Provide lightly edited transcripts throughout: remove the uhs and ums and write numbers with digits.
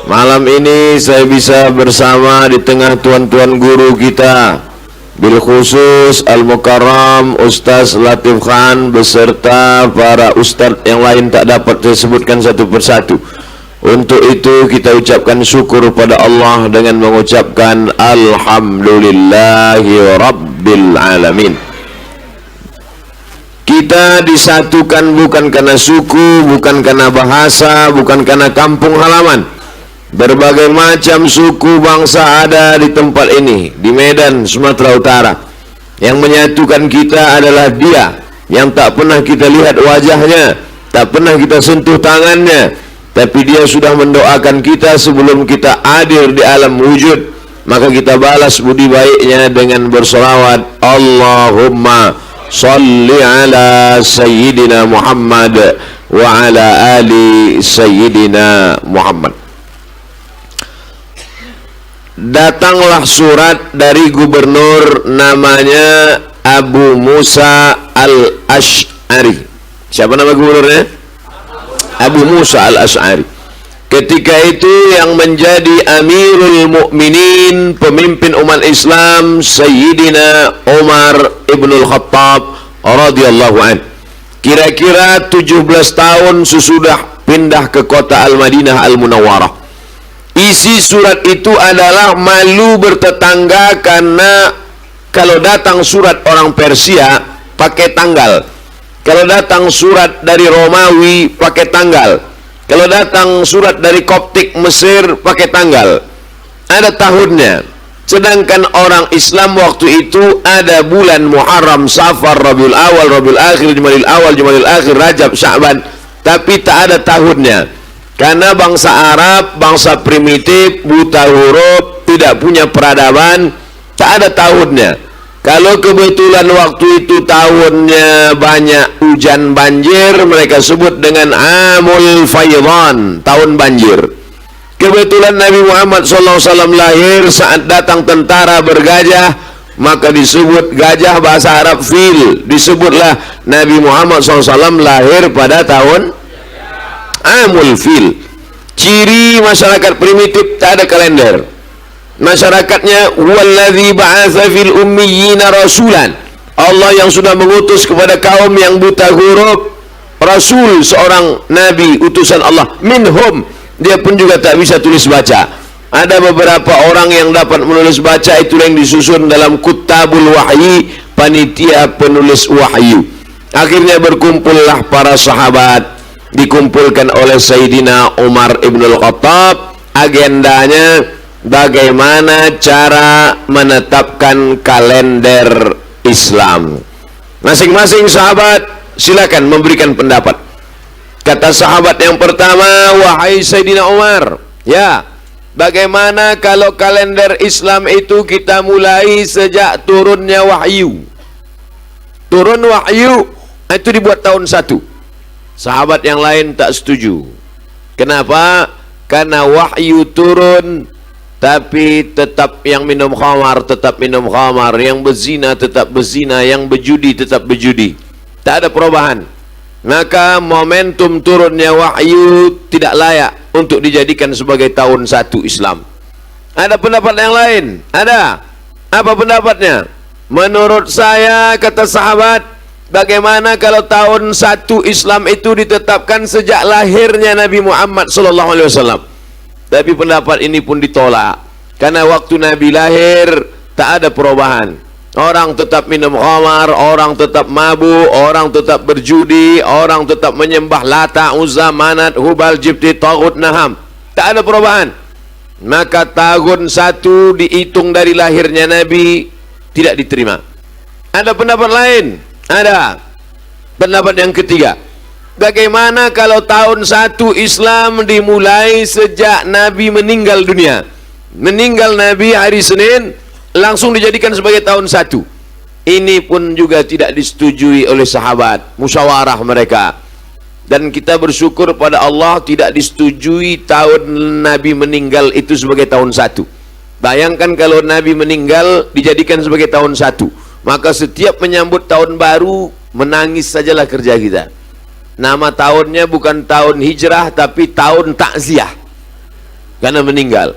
Malam ini saya bisa bersama di tengah tuan-tuan guru kita, bil khusus Al-Mukarram Ustaz Latif Khan beserta para ustaz yang lain tak dapat saya sebutkan satu persatu. Untuk itu kita ucapkan syukur pada Allah dengan mengucapkan Alhamdulillahi Rabbil Alamin. Kita disatukan bukan karena suku, bukan karena bahasa, bukan karena kampung halaman. Berbagai macam suku bangsa ada di tempat ini, di Medan, Sumatera Utara. Yang menyatukan kita adalah Dia yang tak pernah kita lihat wajahnya, tak pernah kita sentuh tangannya, tapi Dia sudah mendoakan kita sebelum kita hadir di alam wujud. Maka kita balas budi baiknya dengan bersolawat, Allahumma salli ala Sayyidina Muhammad wa ala ali Sayyidina Muhammad. Datanglah surat dari gubernur namanya Abu Musa al-Ash'ari. Siapa nama gubernurnya? Abu Musa al-Ash'ari. Ketika itu yang menjadi Amirul Mukminin, pemimpin umat Islam, Sayyidina Umar ibnul Khattab radhiyallahu an. Kira-kira 17 tahun sesudah pindah ke kota Al-Madinah Al-Munawwarah. Isi surat itu adalah malu bertetangga, karena kalau datang surat orang Persia pakai tanggal, kalau datang surat dari Romawi pakai tanggal, kalau datang surat dari Koptik Mesir pakai tanggal, ada tahunnya. Sedangkan orang Islam waktu itu ada bulan Muharram, Safar, Rabiul Awal, Rabiul Akhir, Jumadil Awal, Jumadil Akhir, Rajab, Sya'ban, tapi tak ada tahunnya. Karena bangsa Arab, bangsa primitif, buta huruf, tidak punya peradaban, tak ada tahunnya. Kalau kebetulan waktu itu tahunnya banyak hujan banjir, mereka sebut dengan Amul Faydan, tahun banjir. Kebetulan Nabi Muhammad SAW lahir saat datang tentara bergajah, maka disebut gajah, bahasa Arab fil. Disebutlah Nabi Muhammad SAW lahir pada tahun Amul Fil. Ciri masyarakat primitif, tak ada kalender. Masyarakatnya wallazi ba'atsa fil ummiyina rasulan. Allah yang sudah mengutus kepada kaum yang buta huruf rasul, seorang nabi utusan Allah. Minhum, dia pun juga tak bisa tulis baca. Ada beberapa orang yang dapat menulis baca, itu yang disusun dalam Kutabul Wahyi, panitia penulis wahyu. Akhirnya berkumpullah para sahabat, dikumpulkan oleh Sayyidina Umar ibnul Khattab. Agendanya bagaimana cara menetapkan kalender Islam. Masing-masing sahabat silakan memberikan pendapat. Kata sahabat yang pertama, wahai Sayyidina Umar, ya, bagaimana kalau kalender Islam itu kita mulai sejak turunnya wahyu? Turun wahyu itu dibuat tahun 1. Sahabat yang lain tak setuju. Kenapa? Karena wahyu turun, tapi tetap yang minum khamar tetap minum khamar, yang berzina tetap berzina, yang berjudi tetap berjudi. Tak ada perubahan. Maka momentum turunnya wahyu tidak layak untuk dijadikan sebagai tahun 1 Islam. Ada pendapat yang lain? Ada. Apa pendapatnya? Menurut saya, kata sahabat, bagaimana kalau tahun 1 Islam itu ditetapkan sejak lahirnya Nabi Muhammad SAW? Tapi pendapat ini pun ditolak, karena waktu Nabi lahir tak ada perubahan. Orang tetap minum khamar, orang tetap mabuk, orang tetap berjudi, orang tetap menyembah Lata, Uzza, Manat, Hubal, Jibti, Taghut, Naham. Tak ada perubahan. Maka tahun 1 dihitung dari lahirnya Nabi tidak diterima. Ada pendapat lain? Ada. Pendapat yang ketiga, bagaimana kalau tahun 1 Islam dimulai sejak Nabi meninggal dunia? Meninggal Nabi hari Senin, langsung dijadikan sebagai tahun 1. Ini pun juga tidak disetujui oleh sahabat, musyawarah mereka. Dan kita bersyukur pada Allah tidak disetujui tahun Nabi meninggal itu sebagai tahun 1. Bayangkan kalau Nabi meninggal dijadikan sebagai tahun 1, maka setiap menyambut tahun baru menangis sajalah kerja kita. Nama tahunnya bukan tahun hijrah, tapi tahun takziah. karena meninggal.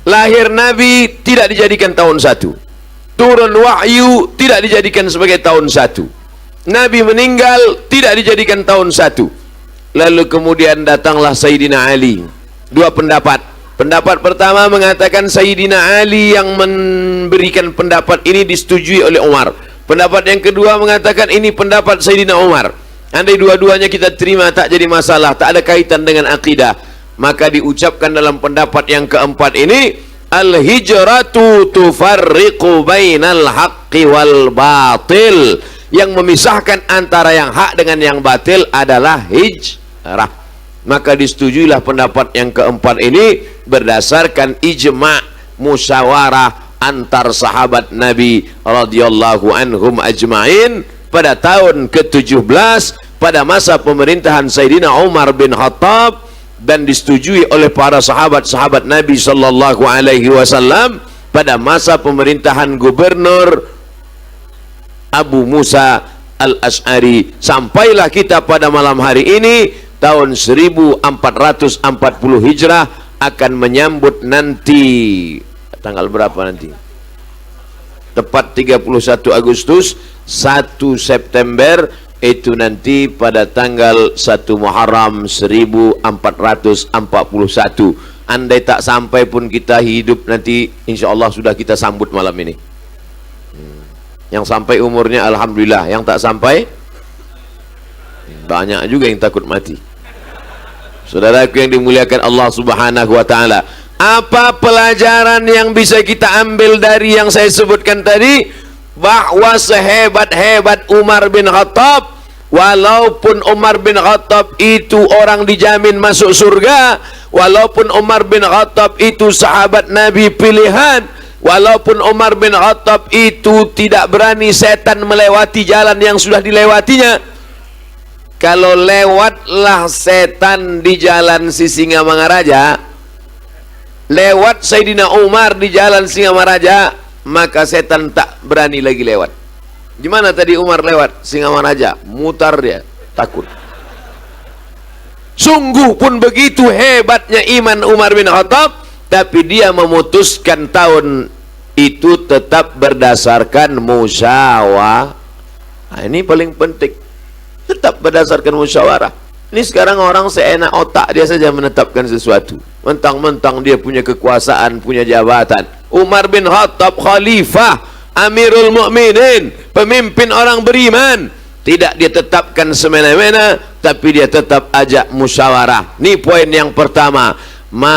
Lahir Nabi tidak dijadikan tahun 1. Turun wahyu tidak dijadikan sebagai tahun 1. Nabi meninggal tidak dijadikan tahun 1. Lalu kemudian datanglah Sayyidina Ali. Dua pendapat. Pendapat pertama mengatakan Sayyidina Ali yang memberikan pendapat ini disetujui oleh Umar. Pendapat yang kedua mengatakan ini pendapat Sayyidina Umar. Andai dua-duanya kita terima tak jadi masalah, tak ada kaitan dengan akidah, maka diucapkan dalam pendapat yang keempat ini, al-hijratu tufarriqu bainal haqqi wal batil. Yang memisahkan antara yang hak dengan yang batil adalah hijrah. Maka disetujuilah pendapat yang keempat ini berdasarkan ijma' musyawarah antar sahabat Nabi radhiyallahu anhum ajma'in pada tahun ke-17 pada masa pemerintahan Sayyidina Umar bin Khattab, dan disetujui oleh para sahabat-sahabat Nabi sallallahu alaihi wasallam pada masa pemerintahan gubernur Abu Musa al-Ash'ari. Sampailah kita pada malam hari ini tahun 1440 Hijrah akan menyambut nanti tanggal berapa nanti? Tepat 31 Agustus, 1 September itu nanti pada tanggal 1 Muharram 1441. Andai tak sampai pun kita hidup nanti, insya Allah sudah kita sambut malam ini. Yang sampai umurnya alhamdulillah, yang tak sampai banyak juga yang takut mati. Saudaraku yang dimuliakan Allah Subhanahu wa taala, apa pelajaran yang bisa kita ambil dari yang saya sebutkan tadi? Bahwa sehebat-hebat Umar bin Khattab, walaupun Umar bin Khattab itu orang dijamin masuk surga, walaupun Umar bin Khattab itu sahabat Nabi pilihan, walaupun Umar bin Khattab itu tidak berani setan melewati jalan yang sudah dilewatinya. Kalau lewatlah setan di jalan si Singamangaraja, lewat Sayyidina Umar di jalan Singamaraja, maka setan tak berani lagi lewat. Gimana tadi Umar lewat Singamaraja? Mutar dia, takut. Sungguh pun begitu hebatnya iman Umar bin Khattab, tapi dia memutuskan tahun itu tetap berdasarkan musyawarah. Nah, ini paling penting, tetap berdasarkan musyawarah. Ini sekarang orang seenak otak dia saja menetapkan sesuatu, mentang-mentang dia punya kekuasaan, punya jabatan. Umar bin Khattab khalifah, Amirul Mukminin, pemimpin orang beriman, tidak dia tetapkan semena-mena, tapi dia tetap ajak musyawarah. Ini poin yang pertama. Ma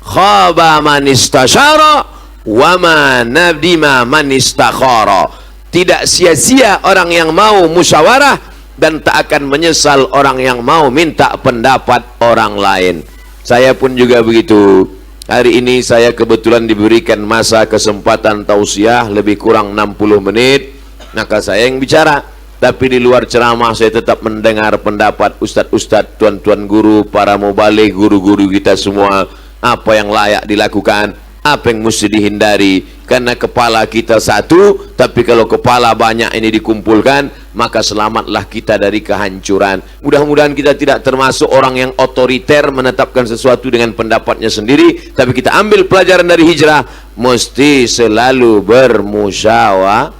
khaba man istasyara wa ma nadima man istakhara. Tidak sia-sia orang yang mau musyawarah, dan tak akan menyesal orang yang mau minta pendapat orang lain. Saya pun juga begitu. Hari ini saya kebetulan diberikan masa kesempatan tausiah lebih kurang 60 menit, maka saya yang bicara. Tapi di luar ceramah saya tetap mendengar pendapat ustadz-ustadz, tuan-tuan guru, para mubalik, guru-guru kita semua, apa yang layak dilakukan, apa yang mesti dihindari. Karena kepala kita satu, tapi kalau kepala banyak ini dikumpulkan, maka selamatlah kita dari kehancuran. Mudah-mudahan kita tidak termasuk orang yang otoriter menetapkan sesuatu dengan pendapatnya sendiri, tapi kita ambil pelajaran dari hijrah, mesti selalu musyawarah.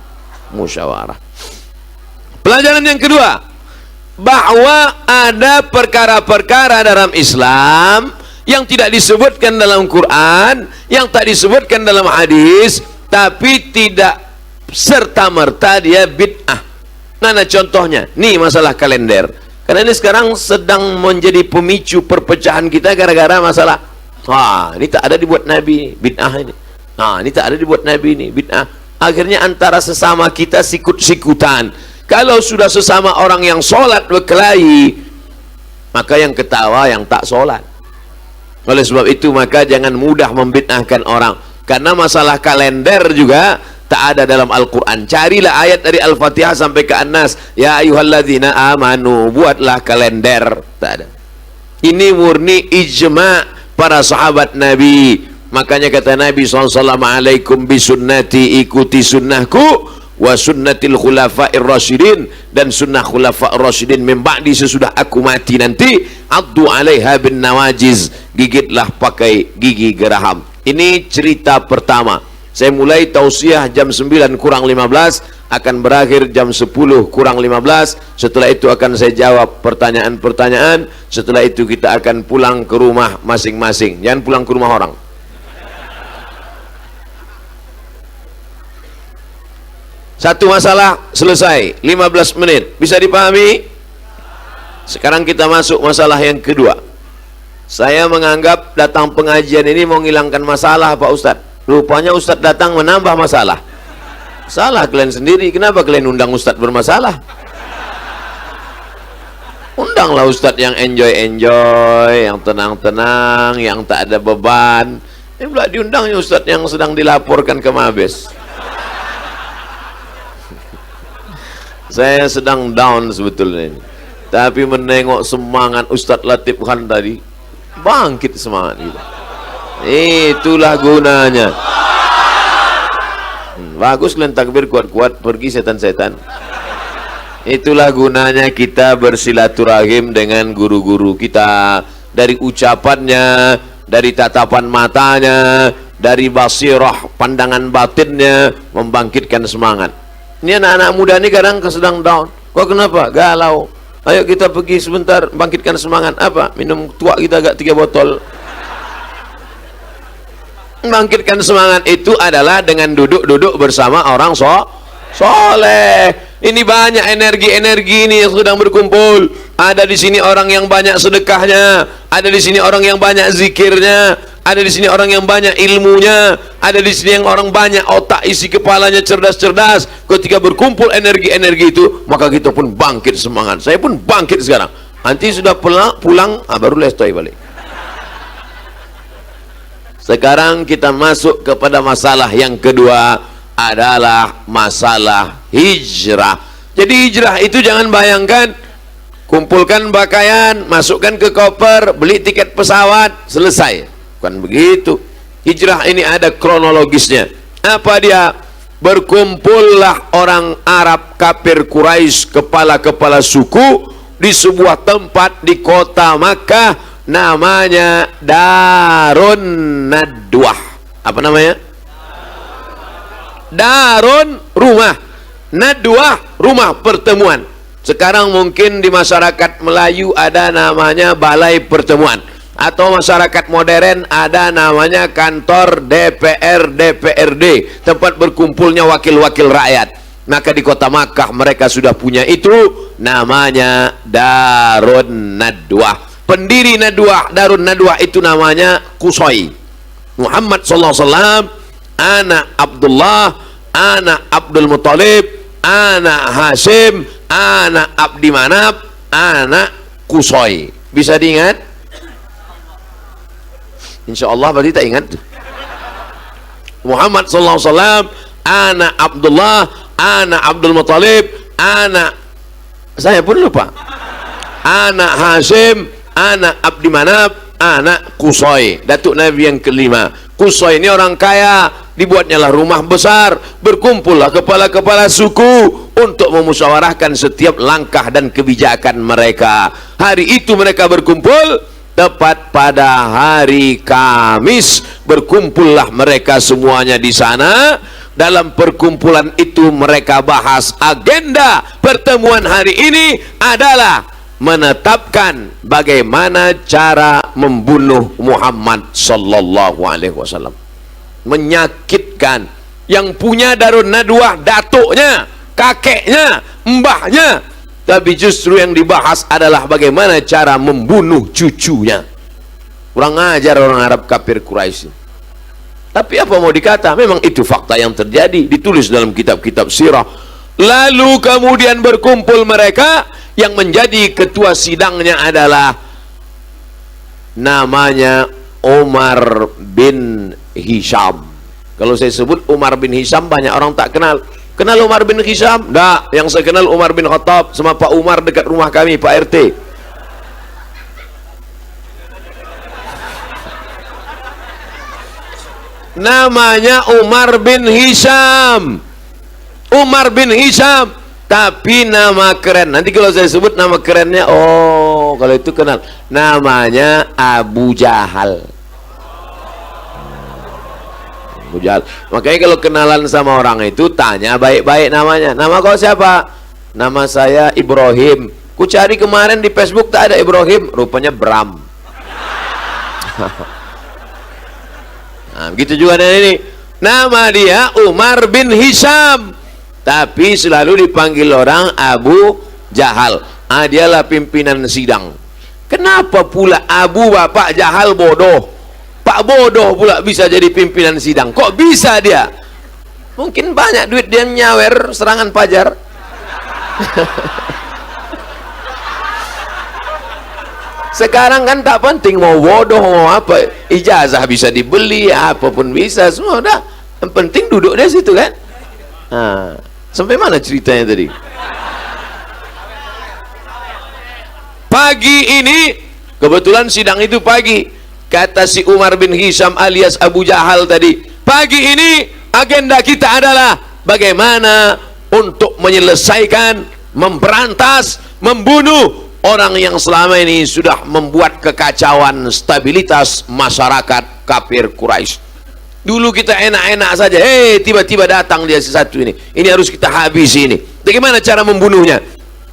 Pelajaran yang kedua, bahwa ada perkara-perkara dalam Islam yang tidak disebutkan dalam Quran, yang tak disebutkan dalam hadis, tapi tidak serta-merta dia bid'ah. Mana contohnya? Nih masalah kalender. Karena ini sekarang sedang menjadi pemicu perpecahan kita gara-gara masalah, ini tak ada dibuat Nabi, bid'ah ini. Ini tak ada dibuat Nabi, ini bid'ah. Akhirnya antara sesama kita sikut-sikutan. Kalau sudah sesama orang yang sholat berkelahi, maka yang ketawa yang tak sholat. Oleh sebab itu maka jangan mudah membid'ahkan orang. Karena masalah kalender juga tak ada dalam Al-Quran. Carilah ayat dari Al-Fatihah sampai ke An-Nas. Ya ayyuhalladzina amanu, buatlah kalender. Tak ada. Ini murni ijma' para sahabat Nabi. Makanya kata Nabi SAW, alaikum bisunnati, ikuti sunnahku, wa sunnatil khulafa'ir rasyidin, dan sunnah khulafa'ir rasyidin min ba'di, sesudah aku mati nanti, addu alaiha bin nawajiz, gigitlah pakai gigi geraham. Ini cerita pertama. Saya mulai tausiah jam 9 kurang 15, akan berakhir jam 10 kurang 15. Setelah itu akan saya jawab pertanyaan-pertanyaan. Setelah itu kita akan pulang ke rumah masing-masing. Jangan pulang ke rumah orang. Satu masalah selesai, 15 menit. Bisa dipahami? Sekarang kita masuk masalah yang kedua. Saya menganggap datang pengajian ini mau menghilangkan masalah, Pak Ustadz. Rupanya Ustadz datang menambah masalah. Salah kalian sendiri. Kenapa kalian undang Ustadz bermasalah? Undanglah Ustadz yang enjoy-enjoy, yang tenang-tenang, yang tak ada beban. Ini pula diundangnya Ustadz yang sedang dilaporkan ke Mabes. Saya sedang down sebetulnya ini. Tapi menengok semangat Ustadz Latif Khan tadi, bangkit semangat kita. Itulah gunanya. Bagus kalian takbir kuat-kuat, pergi setan-setan. Itulah gunanya kita bersilaturahim dengan guru-guru kita. Dari ucapannya, dari tatapan matanya, dari basirah pandangan batinnya, membangkitkan semangat. Ini anak-anak muda ini kadang sedang down. Kok kenapa? Galau. Ayo kita pergi sebentar, bangkitkan semangat. Apa? Minum tua kita agak 3 botol. Bangkitkan semangat itu adalah dengan duduk-duduk bersama orang soleh. Ini banyak energi-energi ini yang sedang berkumpul. Ada di sini orang yang banyak sedekahnya, ada di sini orang yang banyak zikirnya, ada di sini orang yang banyak ilmunya, ada di sini yang orang banyak otak isi kepalanya cerdas-cerdas. Ketika berkumpul energi-energi itu, maka kita pun bangkit semangat. Saya pun bangkit sekarang. Nanti sudah pulang baru lestoi balik. Sekarang kita masuk kepada masalah yang kedua, adalah masalah hijrah. Jadi hijrah itu jangan bayangkan kumpulkan pakaian, masukkan ke koper, beli tiket pesawat, selesai. Bukan begitu. Hijrah ini ada kronologisnya. Apa dia? Berkumpullah orang Arab kafir Quraisy, kepala-kepala suku, di sebuah tempat di kota Makkah, namanya Darun Nadwah. Apa namanya? Darun, rumah. Nadwah, rumah pertemuan. Sekarang mungkin di masyarakat Melayu ada namanya balai pertemuan, atau masyarakat modern ada namanya kantor DPR, DPRD, tempat berkumpulnya wakil-wakil rakyat. Maka di kota Makkah mereka sudah punya itu, namanya Darun Nadwah. Pendiri Nadwah, Darun Nadwah itu namanya Qusay. Muhammad SAW, anak Abdullah, anak Abdul Muttalib, anak Hashim, anak Abdi Manaf, anak Qusay. Bisa diingat? Insya Allah berarti tak ingat. Muhammad SAW, anak Abdullah, anak Abdul Muttalib, anak, saya pun lupa, anak Hashim, anak Abdi Manaf, anak Qusay, datuk Nabi yang kelima. Qusay ini orang kaya, dibuatnyalah rumah besar, berkumpullah kepala-kepala suku untuk memusyawarahkan setiap langkah dan kebijakan mereka. Hari itu mereka berkumpul tepat pada hari Kamis. Berkumpullah mereka semuanya di sana. Dalam perkumpulan itu mereka bahas agenda pertemuan hari ini adalah menetapkan bagaimana cara membunuh Muhammad sallallahu alaihi wasallam. Menyakitkan. Yang punya Darun Nadwah datuknya, kakeknya, mbahnya, tapi justru yang dibahas adalah bagaimana cara membunuh cucunya. Kurang ajar orang Arab kafir Quraisy. Tapi apa mau dikata, memang itu fakta yang terjadi, ditulis dalam kitab-kitab sirah. Lalu kemudian berkumpul mereka. Yang menjadi ketua sidangnya adalah namanya Umar bin Hisham. Kalau saya sebut Umar bin Hisham, banyak orang tak kenal. Kenal Umar bin Hisham? Enggak, yang saya kenal Umar bin Khattab sama Pak Umar dekat rumah kami, Pak RT. Namanya Umar bin Hisham. Umar bin Hisham tapi nama keren. Nanti kalau saya sebut nama kerennya, oh kalau itu kenal, namanya Abu Jahal. Abu Jahal. Makanya kalau kenalan sama orang itu tanya baik-baik namanya. Nama kau siapa? Nama saya Ibrahim. Ku cari kemarin di Facebook tak ada Ibrahim, rupanya Bram. Nah, begitu juga dengan ini. Nama dia Umar bin Hisham, tapi selalu dipanggil orang Abu Jahal. Dialah pimpinan sidang. Kenapa pula Abu bapak Jahal bodoh, Pak bodoh pula bisa jadi pimpinan sidang? Kok bisa dia? Mungkin banyak duit dia nyawer serangan pajar. Sekarang kan tak penting mau bodoh mau apa, ijazah bisa dibeli, apapun bisa, semua udah. Yang penting duduk di situ kan. Nah, sampai mana ceritanya tadi? Pagi ini kebetulan sidang itu pagi. Kata si Umar bin Hisham alias Abu Jahal tadi, pagi ini agenda kita adalah bagaimana untuk menyelesaikan, memberantas, membunuh orang yang selama ini sudah membuat kekacauan stabilitas masyarakat kafir Quraisy. Dulu kita enak-enak saja, tiba-tiba datang dia satu ini harus kita habisi ini. Bagaimana cara membunuhnya?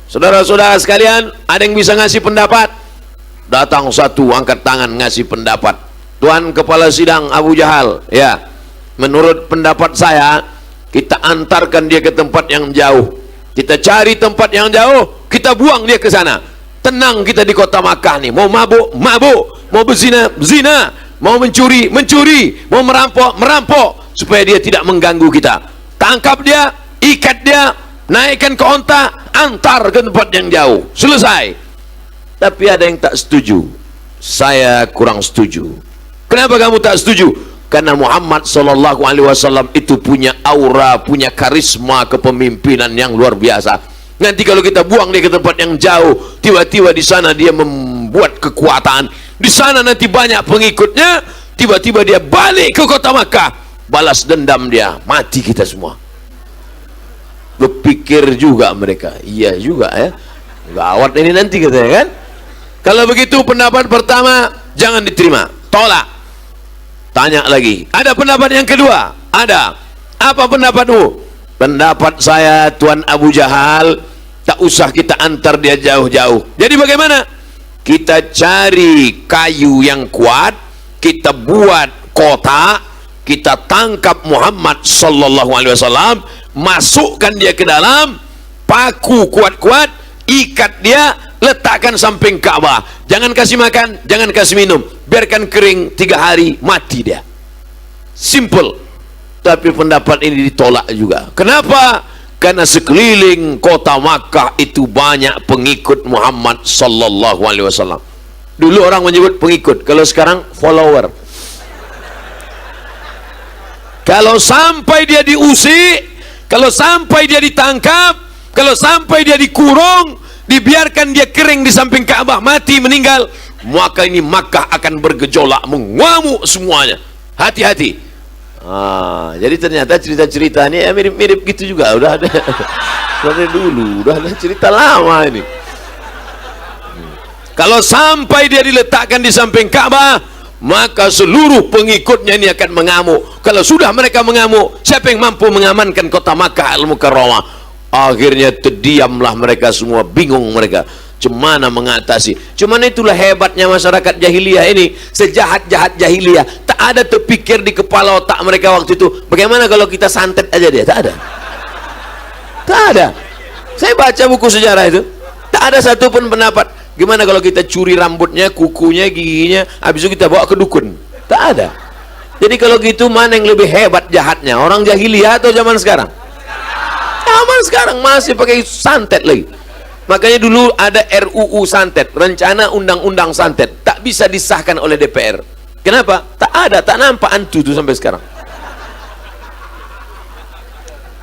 Saudara-saudara sekalian, ada yang bisa ngasih pendapat? Datang satu, angkat tangan ngasih pendapat. Tuan Kepala Sidang Abu Jahal, ya, menurut pendapat saya, kita antarkan dia ke tempat yang jauh. Kita cari tempat yang jauh, kita buang dia ke sana. Tenang kita di kota Makkah nih. Mau mabuk, mabuk. Mau berzina, zina. Mau mencuri, mencuri. Mau merampok, merampok. Supaya dia tidak mengganggu kita. Tangkap dia, ikat dia, naikkan ke onta, antar ke tempat yang jauh. Selesai. Tapi ada yang tak setuju. Saya kurang setuju. Kenapa kamu tak setuju? Karena Muhammad SAW itu punya aura, punya karisma kepemimpinan yang luar biasa. Nanti kalau kita buang dia ke tempat yang jauh, tiba-tiba di sana dia membuat kekuatan. Di sana nanti banyak pengikutnya, tiba-tiba dia balik ke kota Makkah, balas dendam dia, mati kita semua. Berpikir juga mereka, iya juga ya. Gawat ini nanti katanya kan. Kalau begitu pendapat pertama jangan diterima, tolak. Tanya lagi, ada pendapat yang kedua? Ada. Apa pendapatmu? Pendapat saya, Tuan Abu Jahal, tak usah kita antar dia jauh-jauh. Jadi bagaimana? Kita cari kayu yang kuat, kita buat kotak, kita tangkap Muhammad SAW, masukkan dia ke dalam, paku kuat-kuat, ikat dia, letakkan samping Ka'bah. Jangan kasih makan, jangan kasih minum, biarkan kering 3 hari, mati dia. Simple. Tapi pendapat ini ditolak juga. Kenapa? Karena sekeliling kota Makkah itu banyak pengikut Muhammad SAW. Dulu orang menyebut pengikut, kalau sekarang follower. Kalau sampai dia diusik, kalau sampai dia ditangkap, kalau sampai dia dikurung, dibiarkan dia kering di samping Ka'bah, mati, meninggal, maka ini Makkah akan bergejolak, mengamuk semuanya. Hati-hati. Jadi ternyata cerita-cerita ini mirip-mirip gitu juga, udah ada dari dulu, udah ada cerita lama ini. Kalau sampai dia diletakkan di samping Ka'bah, maka seluruh pengikutnya ini akan mengamuk. Kalau sudah mereka mengamuk, siapa yang mampu mengamankan kota Makkah Al-Mukarramah? Akhirnya terdiamlah mereka semua, bingung mereka. Cemana mengatasi? Cuman itulah hebatnya masyarakat jahiliyah ini. Sejahat-jahat jahiliyah, tak ada terpikir di kepala otak mereka waktu itu, bagaimana kalau kita santet aja dia? Tak ada. Tak ada. Saya baca buku sejarah itu, tak ada satupun pendapat gimana kalau kita curi rambutnya, kukunya, giginya, habis itu kita bawa ke dukun. Tak ada. Jadi kalau gitu mana yang lebih hebat jahatnya? Orang jahiliyah atau zaman sekarang? Zaman sekarang masih pakai santet lagi. Makanya dulu ada RUU santet, rencana undang-undang santet, tak bisa disahkan oleh DPR. Kenapa? Tak ada, tak nampak antu itu sampai sekarang.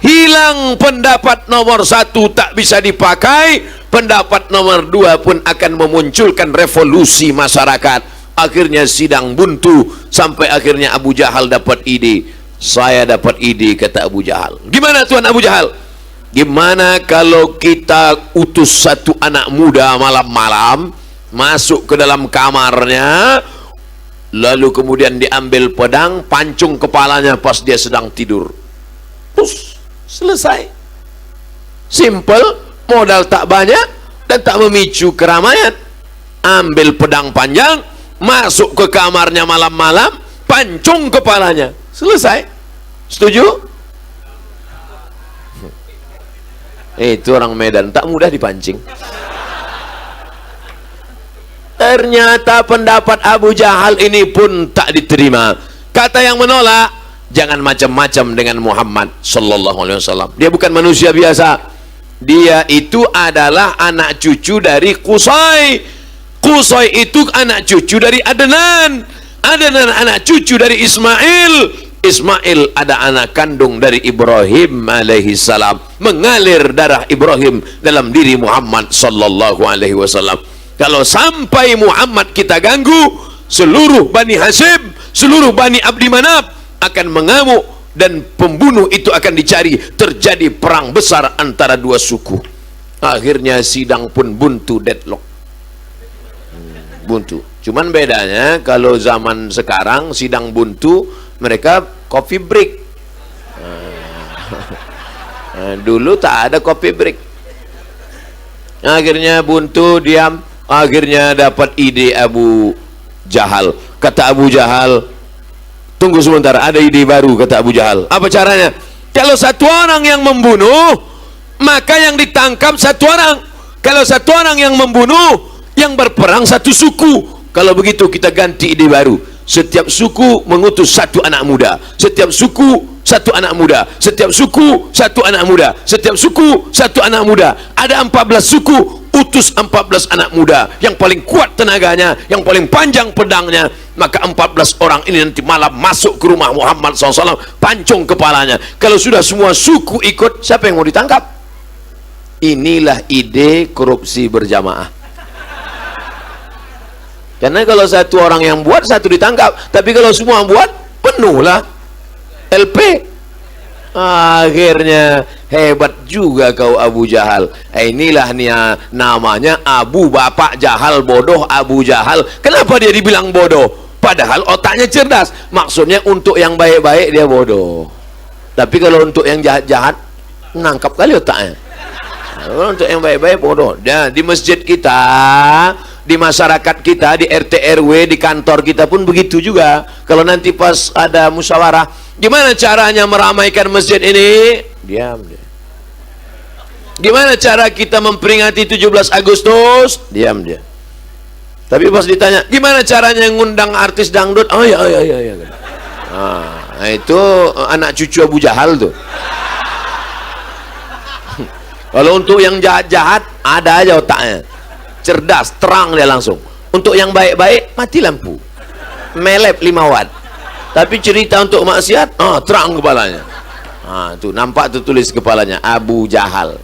Hilang pendapat nomor 1 tak bisa dipakai, pendapat nomor 2 pun akan memunculkan revolusi masyarakat. Akhirnya sidang buntu, sampai akhirnya Abu Jahal dapat ide. Saya dapat ide, kata Abu Jahal. Gimana Tuan Abu Jahal? Gimana kalau kita utus satu anak muda malam-malam masuk ke dalam kamarnya, lalu kemudian diambil pedang, pancung kepalanya pas dia sedang tidur. Pus, selesai. Simple, modal tak banyak dan tak memicu keramaian. Ambil pedang panjang, masuk ke kamarnya malam-malam, pancung kepalanya, selesai. Setuju? Itu orang Medan tak mudah dipancing. Ternyata pendapat Abu Jahal ini pun tak diterima. Kata yang menolak, jangan macam-macam dengan Muhammad sallallahu alaihi wasallam. Dia bukan manusia biasa. Dia itu adalah anak cucu dari Qusay. Qusay itu anak cucu dari Adnan. Adnan anak cucu dari Ismail. Ismail ada anak kandung dari Ibrahim alaihi salam. Mengalir darah Ibrahim dalam diri Muhammad sallallahu alaihi wasallam. Kalau sampai Muhammad kita ganggu, seluruh Bani Hashim, seluruh Bani Abdi Manaf akan mengamuk dan pembunuh itu akan dicari. Terjadi perang besar antara dua suku. Akhirnya sidang pun buntu, deadlock. Buntu. Cuman bedanya kalau zaman sekarang sidang buntu, mereka coffee break. Dulu tak ada coffee break. Akhirnya buntu, diam. Akhirnya dapat ide Abu Jahal. Kata Abu Jahal, tunggu sebentar, ada ide baru. Kata Abu Jahal, apa caranya? Kalau satu orang yang membunuh, maka yang ditangkap satu orang. Kalau satu orang yang membunuh, yang berperang satu suku. Kalau begitu kita ganti ide baru. Setiap suku mengutus satu anak muda. Setiap suku satu anak muda. Setiap suku satu anak muda. Setiap suku satu anak muda. Ada 14 suku, utus 14 anak muda yang paling kuat tenaganya, yang paling panjang pedangnya. Maka 14 orang ini nanti malam masuk ke rumah Muhammad SAW, pancung kepalanya. Kalau sudah semua suku ikut, siapa yang mau ditangkap? Inilah ide korupsi berjamaah. Karena kalau satu orang yang buat, satu ditangkap. Tapi kalau semua buat, penuhlah LP. Akhirnya hebat juga kau Abu Jahal. Inilah nia namanya Abu Bapak Jahal, bodoh Abu Jahal. Kenapa dia dibilang bodoh? Padahal otaknya cerdas. Maksudnya untuk yang baik-baik dia bodoh. Tapi kalau untuk yang jahat-jahat, nangkap kali otaknya. Kalau untuk yang baik-baik bodoh. Dan di masjid kita, di masyarakat kita, di RT RW, di kantor kita pun begitu juga. Kalau nanti pas ada musyawarah, gimana caranya meramaikan masjid ini? Diam dia. Gimana cara kita memperingati 17 Agustus? Diam dia. Tapi pas ditanya, gimana caranya ngundang artis dangdut? Oh ya, ya. Nah, itu anak cucu Abu Jahal tuh. Kalau untuk yang jahat-jahat, ada aja otaknya. Cerdas, terang dia langsung. Untuk yang baik-baik, mati lampu, melep 5 watt. Tapi cerita untuk maksiat, terang kepalanya. Tuh nampak tuh tulis kepalanya Abu Jahal.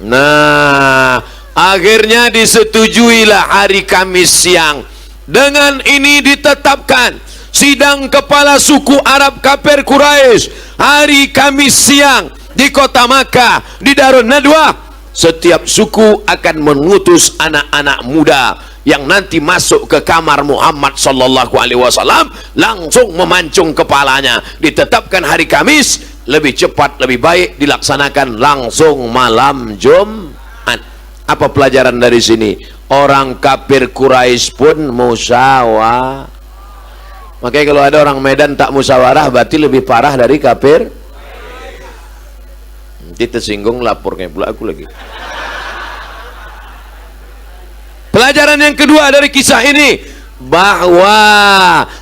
Nah, akhirnya disetujuilah hari Kamis siang. Dengan ini ditetapkan sidang kepala suku Arab kafir Quraisy hari Kamis siang di kota Makkah, di Darun Nadwah. Setiap suku akan mengutus anak-anak muda yang nanti masuk ke kamar Muhammad sallallahu alaihi wasallam, langsung memancung kepalanya. Ditetapkan hari Kamis, lebih cepat lebih baik dilaksanakan langsung malam Jumat. Apa pelajaran dari sini? Orang kafir Quraisy pun musyawarah. Makanya kalau ada orang Medan tak musyawarah, berarti lebih parah dari kafir. Nanti tersinggung, lapornya pula aku lagi. Pelajaran yang kedua dari kisah ini, bahwa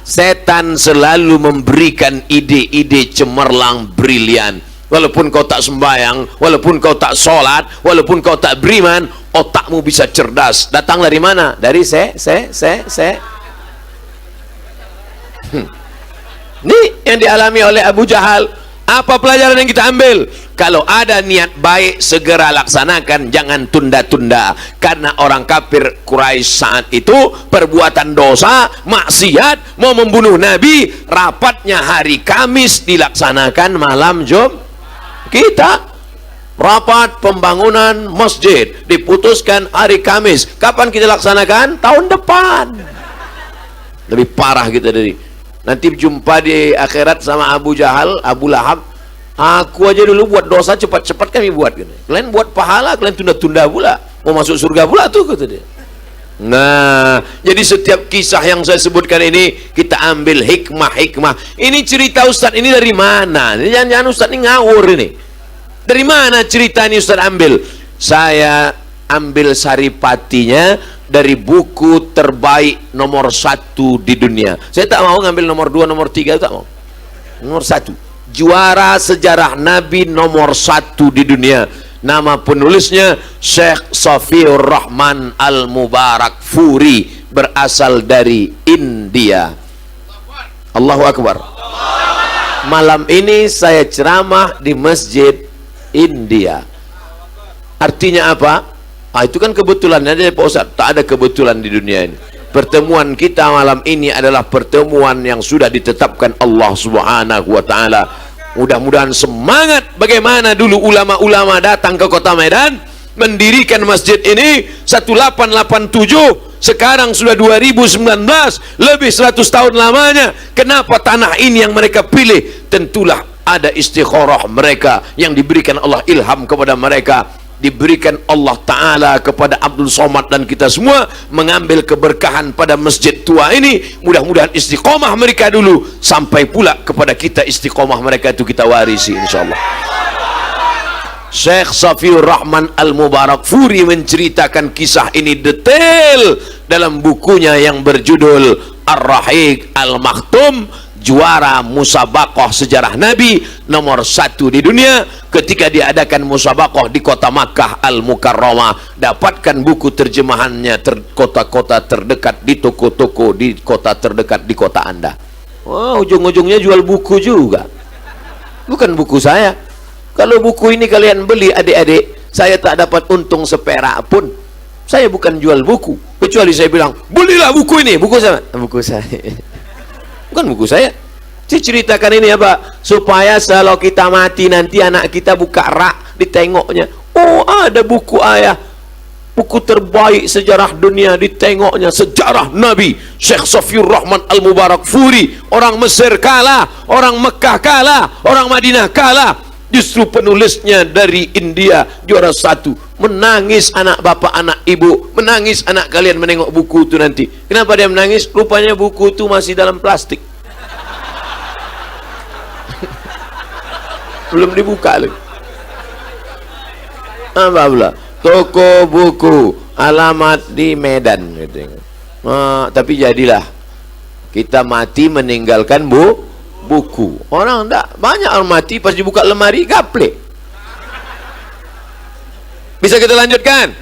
setan selalu memberikan ide-ide cemerlang, brilian. Walaupun kau tak sembahyang, walaupun kau tak sholat, walaupun kau tak beriman, otakmu bisa cerdas. Datang dari mana? Dari Ini yang dialami oleh Abu Jahal. Apa pelajaran yang kita ambil? Kalau ada niat baik, segera laksanakan, jangan tunda-tunda. Karena orang kafir Quraisy saat itu perbuatan dosa, maksiat, mau membunuh Nabi. Rapatnya hari Kamis dilaksanakan malam Jumat. Kita rapat pembangunan masjid diputuskan hari Kamis. Kapan kita laksanakan? Tahun depan. Lebih parah kita dari nanti jumpa di akhirat sama Abu Jahal, Abu Lahab. Aku aja dulu buat dosa cepat-cepat kami buat gini. Kalian buat pahala, kalian tunda-tunda pula. Mau masuk surga pula tuh kata dia. Nah, jadi setiap kisah yang saya sebutkan ini kita ambil hikmah-hikmah. Ini cerita Ustaz ini dari mana? Ini jangan-jangan Ustaz ini ngawur ini. Dari mana cerita ini Ustaz ambil? Saya ambil saripatinya dari buku terbaik nomor 1 di dunia. Saya tak mau ngambil nomor 2, nomor 3, tak mau. Nomor 1. Juara sejarah Nabi nomor 1 di dunia. Nama penulisnya Syekh Safiur Rahman Al-Mubarakfuri, berasal dari India. Allahu Akbar. Malam ini saya ceramah di masjid India. Artinya apa? Itu kan kebetulan aja Pak Ustaz. Tak ada kebetulan di dunia ini. Pertemuan kita malam ini adalah pertemuan yang sudah ditetapkan Allah Subhanahu wa taala. Mudah-mudahan semangat bagaimana dulu ulama-ulama datang ke Kota Medan mendirikan masjid ini 1887, sekarang sudah 2019, lebih 100 tahun lamanya. Kenapa tanah ini yang mereka pilih? Tentulah ada istikharah mereka yang diberikan Allah, ilham kepada mereka, diberikan Allah Ta'ala kepada Abdul Somad dan kita semua mengambil keberkahan pada masjid tua ini. Mudah-mudahan istiqomah mereka dulu sampai pula kepada kita, istiqomah mereka itu kita warisi insyaallah. Syekh Safiur Rahman Al-Mubarakfuri menceritakan kisah ini detail dalam bukunya yang berjudul Ar-Rahiq Al-Maktum, juara musabaqah sejarah Nabi nomor 1 di dunia. Ketika diadakan musabaqah di kota Makkah Al-Mukarramah, dapatkan buku terjemahannya kota-kota terdekat, di toko-toko di kota terdekat di kota Anda. Wah, ujung-ujungnya jual buku juga, bukan buku saya. Kalau buku ini kalian beli adik-adik, saya tak dapat untung seperak pun. Saya bukan jual buku, kecuali saya bilang belilah buku ini. Buku saya, buku saya bukan buku saya. Saya ceritakan ini apa? Supaya kalau kita mati nanti anak kita buka rak, ditengoknya, oh ada buku ayah, buku terbaik sejarah dunia, ditengoknya sejarah Nabi Syekh Safiur Rahman Al-Mubarakfuri. Orang Mesir kalah, orang Mekah kalah, orang Madinah kalah. Justru penulisnya dari India juara 1. Menangis anak bapak, anak ibu, menangis anak kalian menengok buku itu nanti. Kenapa dia menangis? Rupanya buku itu masih dalam plastik. Belum dibuka lagi. Apa pula? Toko buku, alamat di Medan. Tapi jadilah kita mati meninggalkan buku. Orang tak banyak orang mati pas dibuka lemari gaple. Bisa kita lanjutkan?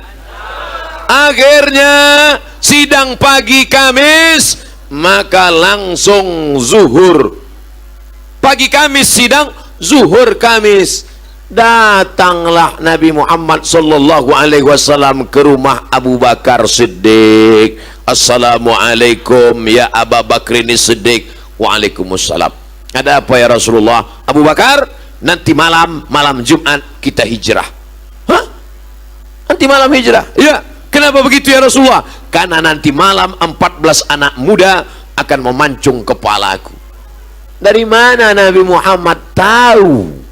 Akhirnya sidang pagi Kamis, maka langsung zuhur. Pagi Kamis sidang, zuhur Kamis. Datanglah Nabi Muhammad sallallahu alaihi wasallam ke rumah Abu Bakar Siddiq. Assalamualaikum ya Abu Bakrin Siddiq. Waalaikumsalam. Ada apa ya Rasulullah? Abu Bakar, nanti malam Jumat kita hijrah. Hah? Nanti malam hijrah? Ya. Kenapa begitu ya Rasulullah? Karena nanti malam 14 anak muda akan memancung kepalaku. Dari mana Nabi Muhammad tahu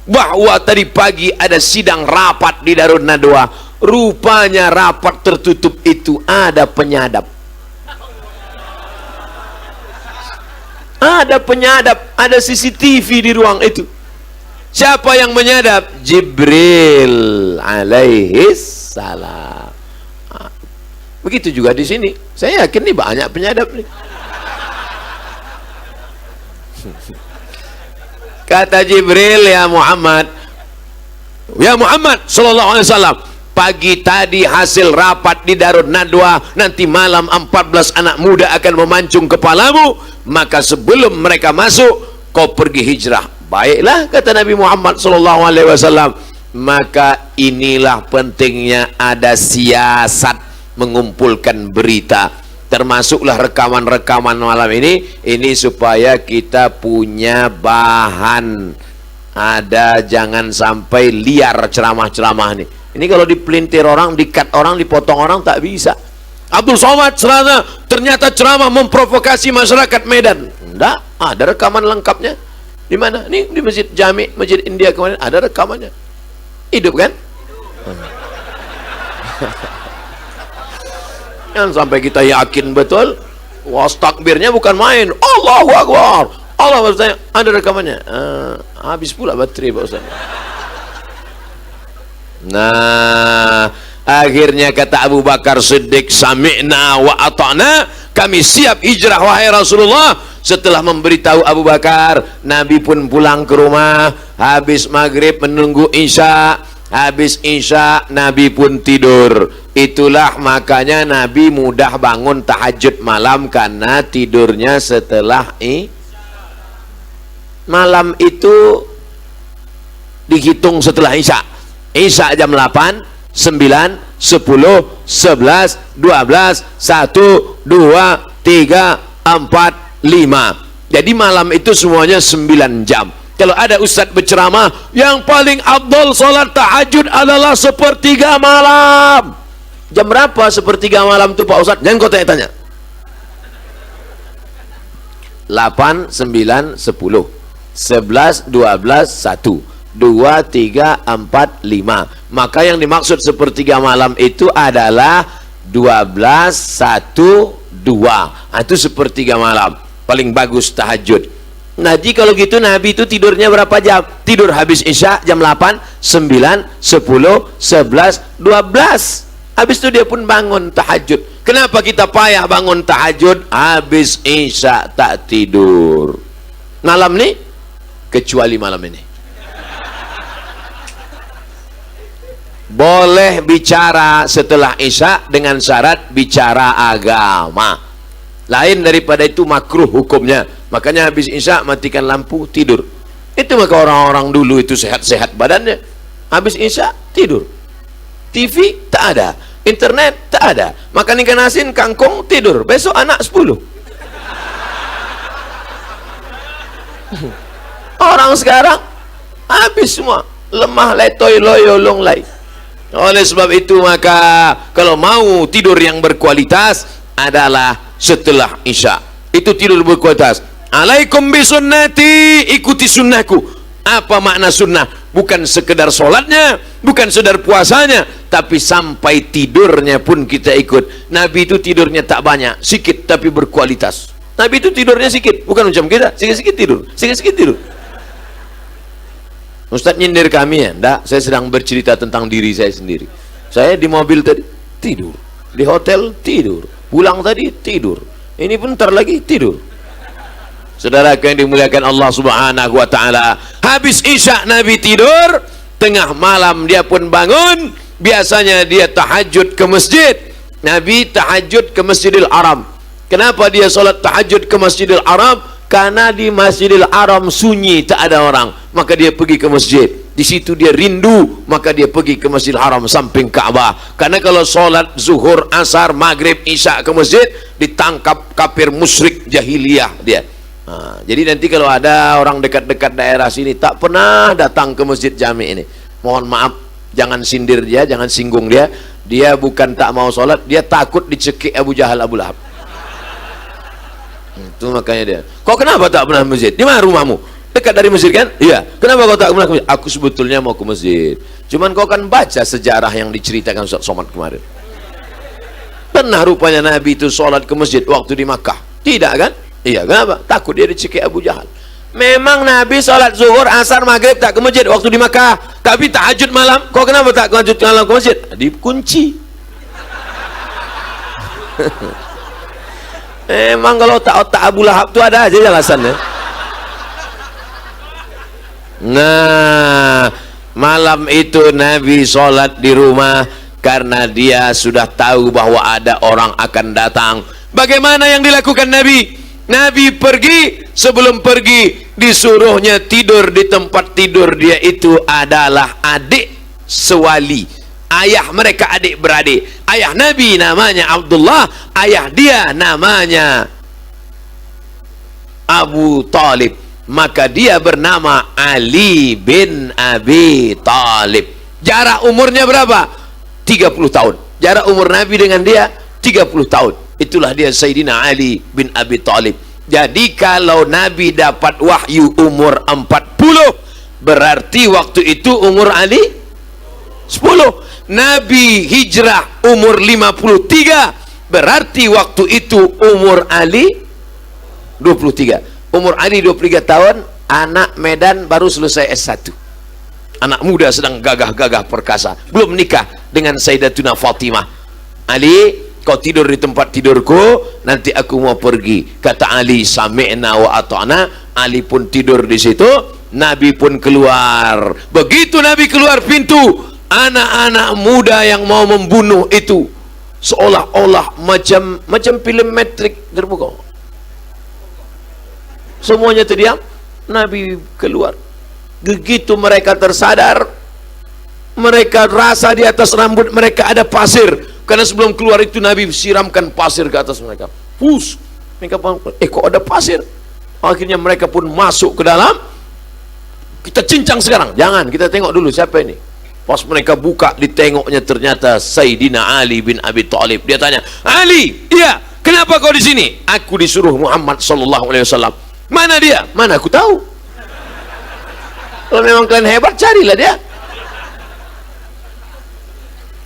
bahwa tadi pagi ada sidang rapat di Darun Nadwa? Rupanya rapat tertutup itu ada penyadap. Ada penyadap, ada CCTV di ruang itu. Siapa yang menyadap? Jibril alaihi salam. Begitu juga di sini. Saya yakin nih banyak penyadap nih. Kata Jibril, ya Muhammad sallallahu alaihi wasallam, pagi tadi hasil rapat di Darun Nadwa, nanti malam 14 anak muda akan memancung kepalamu, maka sebelum mereka masuk kau pergi hijrah. Baiklah, kata Nabi Muhammad sallallahu alaihi wasallam. Maka inilah pentingnya ada siasat mengumpulkan berita, termasuklah rekaman-rekaman malam ini supaya kita punya bahan Ada, jangan sampai liar ceramah-ceramah ini. Ini kalau dipelintir orang, dikat orang, dipotong orang tak bisa. Abdul Somad Selana ternyata ceramah memprovokasi masyarakat Medan. Enggak, ada rekaman lengkapnya. Di mana? Ini di Masjid Jami, Masjid India kemarin ada rekamannya. Hidup kan? Jangan sampai kita yakin betul. Was takbirnya bukan main. Allahu Akbar. Allah bertanya, ada rekamannya. Habis pula baterai Pak Ustaz. Nah, akhirnya kata Abu Bakar Siddiq, sami'na wa ata'na, kami siap hijrah wahai Rasulullah. Setelah memberitahu Abu Bakar, Nabi pun pulang ke rumah. Habis maghrib menunggu isya. Habis isya Nabi pun tidur. Itulah makanya Nabi mudah bangun tahajud malam, karena tidurnya setelah malam itu dihitung setelah isya. Isya jam 8, 9, 10, 11, 12, 1, 2, 3, 4, 5. Jadi malam itu semuanya 9 jam. Kalau ada ustadz berceramah, yang paling afdal salat tahajud adalah sepertiga malam. Jam berapa sepertiga malam itu Pak Ustadz? Jangan kau tanya-tanya. 8, 9, 10, 11, 12, 1, 2, 3, 4, 5. Maka yang dimaksud sepertiga malam itu adalah 12, 1, 2. Itu sepertiga malam. Paling bagus tahajud. Jadi kalau gitu Nabi itu tidurnya berapa jam? Tidur habis isya jam 8, 9, 10, 11, 12. Habis itu dia pun bangun tahajud. Kenapa kita payah bangun tahajud? Habis isya tak tidur. Malam nih, kecuali malam ini. Boleh bicara setelah isya dengan syarat bicara agama. Lain daripada itu makruh hukumnya. Makanya habis isya matikan lampu, tidur. Itu maka orang-orang dulu itu sehat-sehat badannya. Habis isya tidur. TV tak ada, internet tak ada, makan ikan asin, kangkung, tidur. Besok anak 10. Orang sekarang habis semua, lemah, letoy, loyo, longlai. Oleh sebab itu maka kalau mau tidur yang berkualitas adalah setelah isya. Itu tidur berkualitas. Alaikum bisunnati, ikuti sunnahku. Apa makna sunnah? Bukan sekedar sholatnya, bukan sekedar puasanya, tapi sampai tidurnya pun kita ikut. Nabi itu tidurnya tak banyak, sikit tapi berkualitas. Nabi itu tidurnya sikit, bukan macam kita, sikit-sikit tidur, sikit-sikit tidur. Ustadz nyindir kami ya? Enggak, saya sedang bercerita tentang diri saya sendiri. Saya di mobil tadi tidur, di hotel tidur, pulang tadi tidur, ini pun ntar lagi tidur. Saudara yang dimuliakan Allah Subhanahu wa taala, habis isya Nabi tidur, tengah malam dia pun bangun. Biasanya dia tahajud ke masjid. Nabi tahajud ke Masjidil Haram. Kenapa dia salat tahajud ke Masjidil Haram? Karena di Masjidil Haram sunyi, tak ada orang. Maka dia pergi ke masjid. Di situ dia rindu, maka dia pergi ke Masjidil Haram samping Ka'bah. Karena kalau salat zuhur, asar, maghrib, isya ke masjid, ditangkap kafir musyrik jahiliyah dia. Jadi nanti kalau ada orang dekat-dekat daerah sini tak pernah datang ke Masjid Jami ini, mohon maaf, jangan sindir dia, jangan singgung dia. Dia bukan tak mau sholat, dia takut dicekik Abu Jahal, Abu Lahab. Itu makanya dia, kau kenapa tak pernah ke masjid? Di mana rumahmu? Dekat dari masjid kan? Iya. Kenapa kau tak pernah ke masjid? Aku sebetulnya mau ke masjid, cuman kau kan baca sejarah yang diceritakan Ustaz Somad kemarin. Pernah rupanya Nabi itu sholat ke masjid waktu di Makkah? Tidak kan? Iya, kenapa? Takut dia dicekik Abu Jahal. Memang Nabi sholat zuhur, asar, maghrib tak ke masjid waktu di Makkah, tapi tahajud malam. Kau kenapa tak tahajud malam ke masjid? Dikunci. Emang kalau tak otak Abu Lahab tu ada aja alasannya. Nah, malam itu Nabi sholat di rumah karena dia sudah tahu bahwa ada orang akan datang. Bagaimana yang dilakukan Nabi? Nabi pergi, sebelum pergi disuruhnya tidur di tempat tidur dia itu adalah adik sewali. Ayah mereka adik beradik. Ayah Nabi namanya Abdullah, ayah dia namanya Abu Talib. maka dia bernama Ali bin Abi Thalib. Jarak umurnya berapa? 30 tahun. Jarak umur Nabi dengan dia 30 tahun. Itulah dia Sayyidina Ali bin Abi Thalib. Jadi kalau Nabi dapat wahyu umur 40, berarti waktu itu umur Ali 10. Nabi hijrah umur 53, berarti waktu itu umur Ali 23. Umur Ali 23 tahun, anak Medan baru selesai S1. Anak muda sedang gagah-gagah perkasa, belum menikah dengan Sayyidatuna Fatimah. Ali, kau tidur di tempat tidurku, nanti aku mau pergi. Kata Ali, sami'na wa ata'na. Ali pun tidur di situ, Nabi pun keluar. Begitu Nabi keluar pintu, anak-anak muda yang mau membunuh itu seolah-olah macam film Matrix terbuka. Semuanya terdiam. Nabi keluar. Begitu mereka tersadar, mereka rasa di atas rambut mereka ada pasir. Karena sebelum keluar itu Nabi siramkan pasir ke atas mereka. Pus. Mereka kok ada pasir? Akhirnya mereka pun masuk ke dalam. Kita cincang sekarang. Jangan, kita tengok dulu siapa ini. Pas mereka buka, ditengoknya ternyata Sayyidina Ali bin Abi Thalib. Dia tanya, Ali, iya, kenapa kau di sini? Aku disuruh Muhammad sallallahu alaihi wasallam. Mana dia? Mana aku tahu. Kalau memang kalian hebat, carilah dia.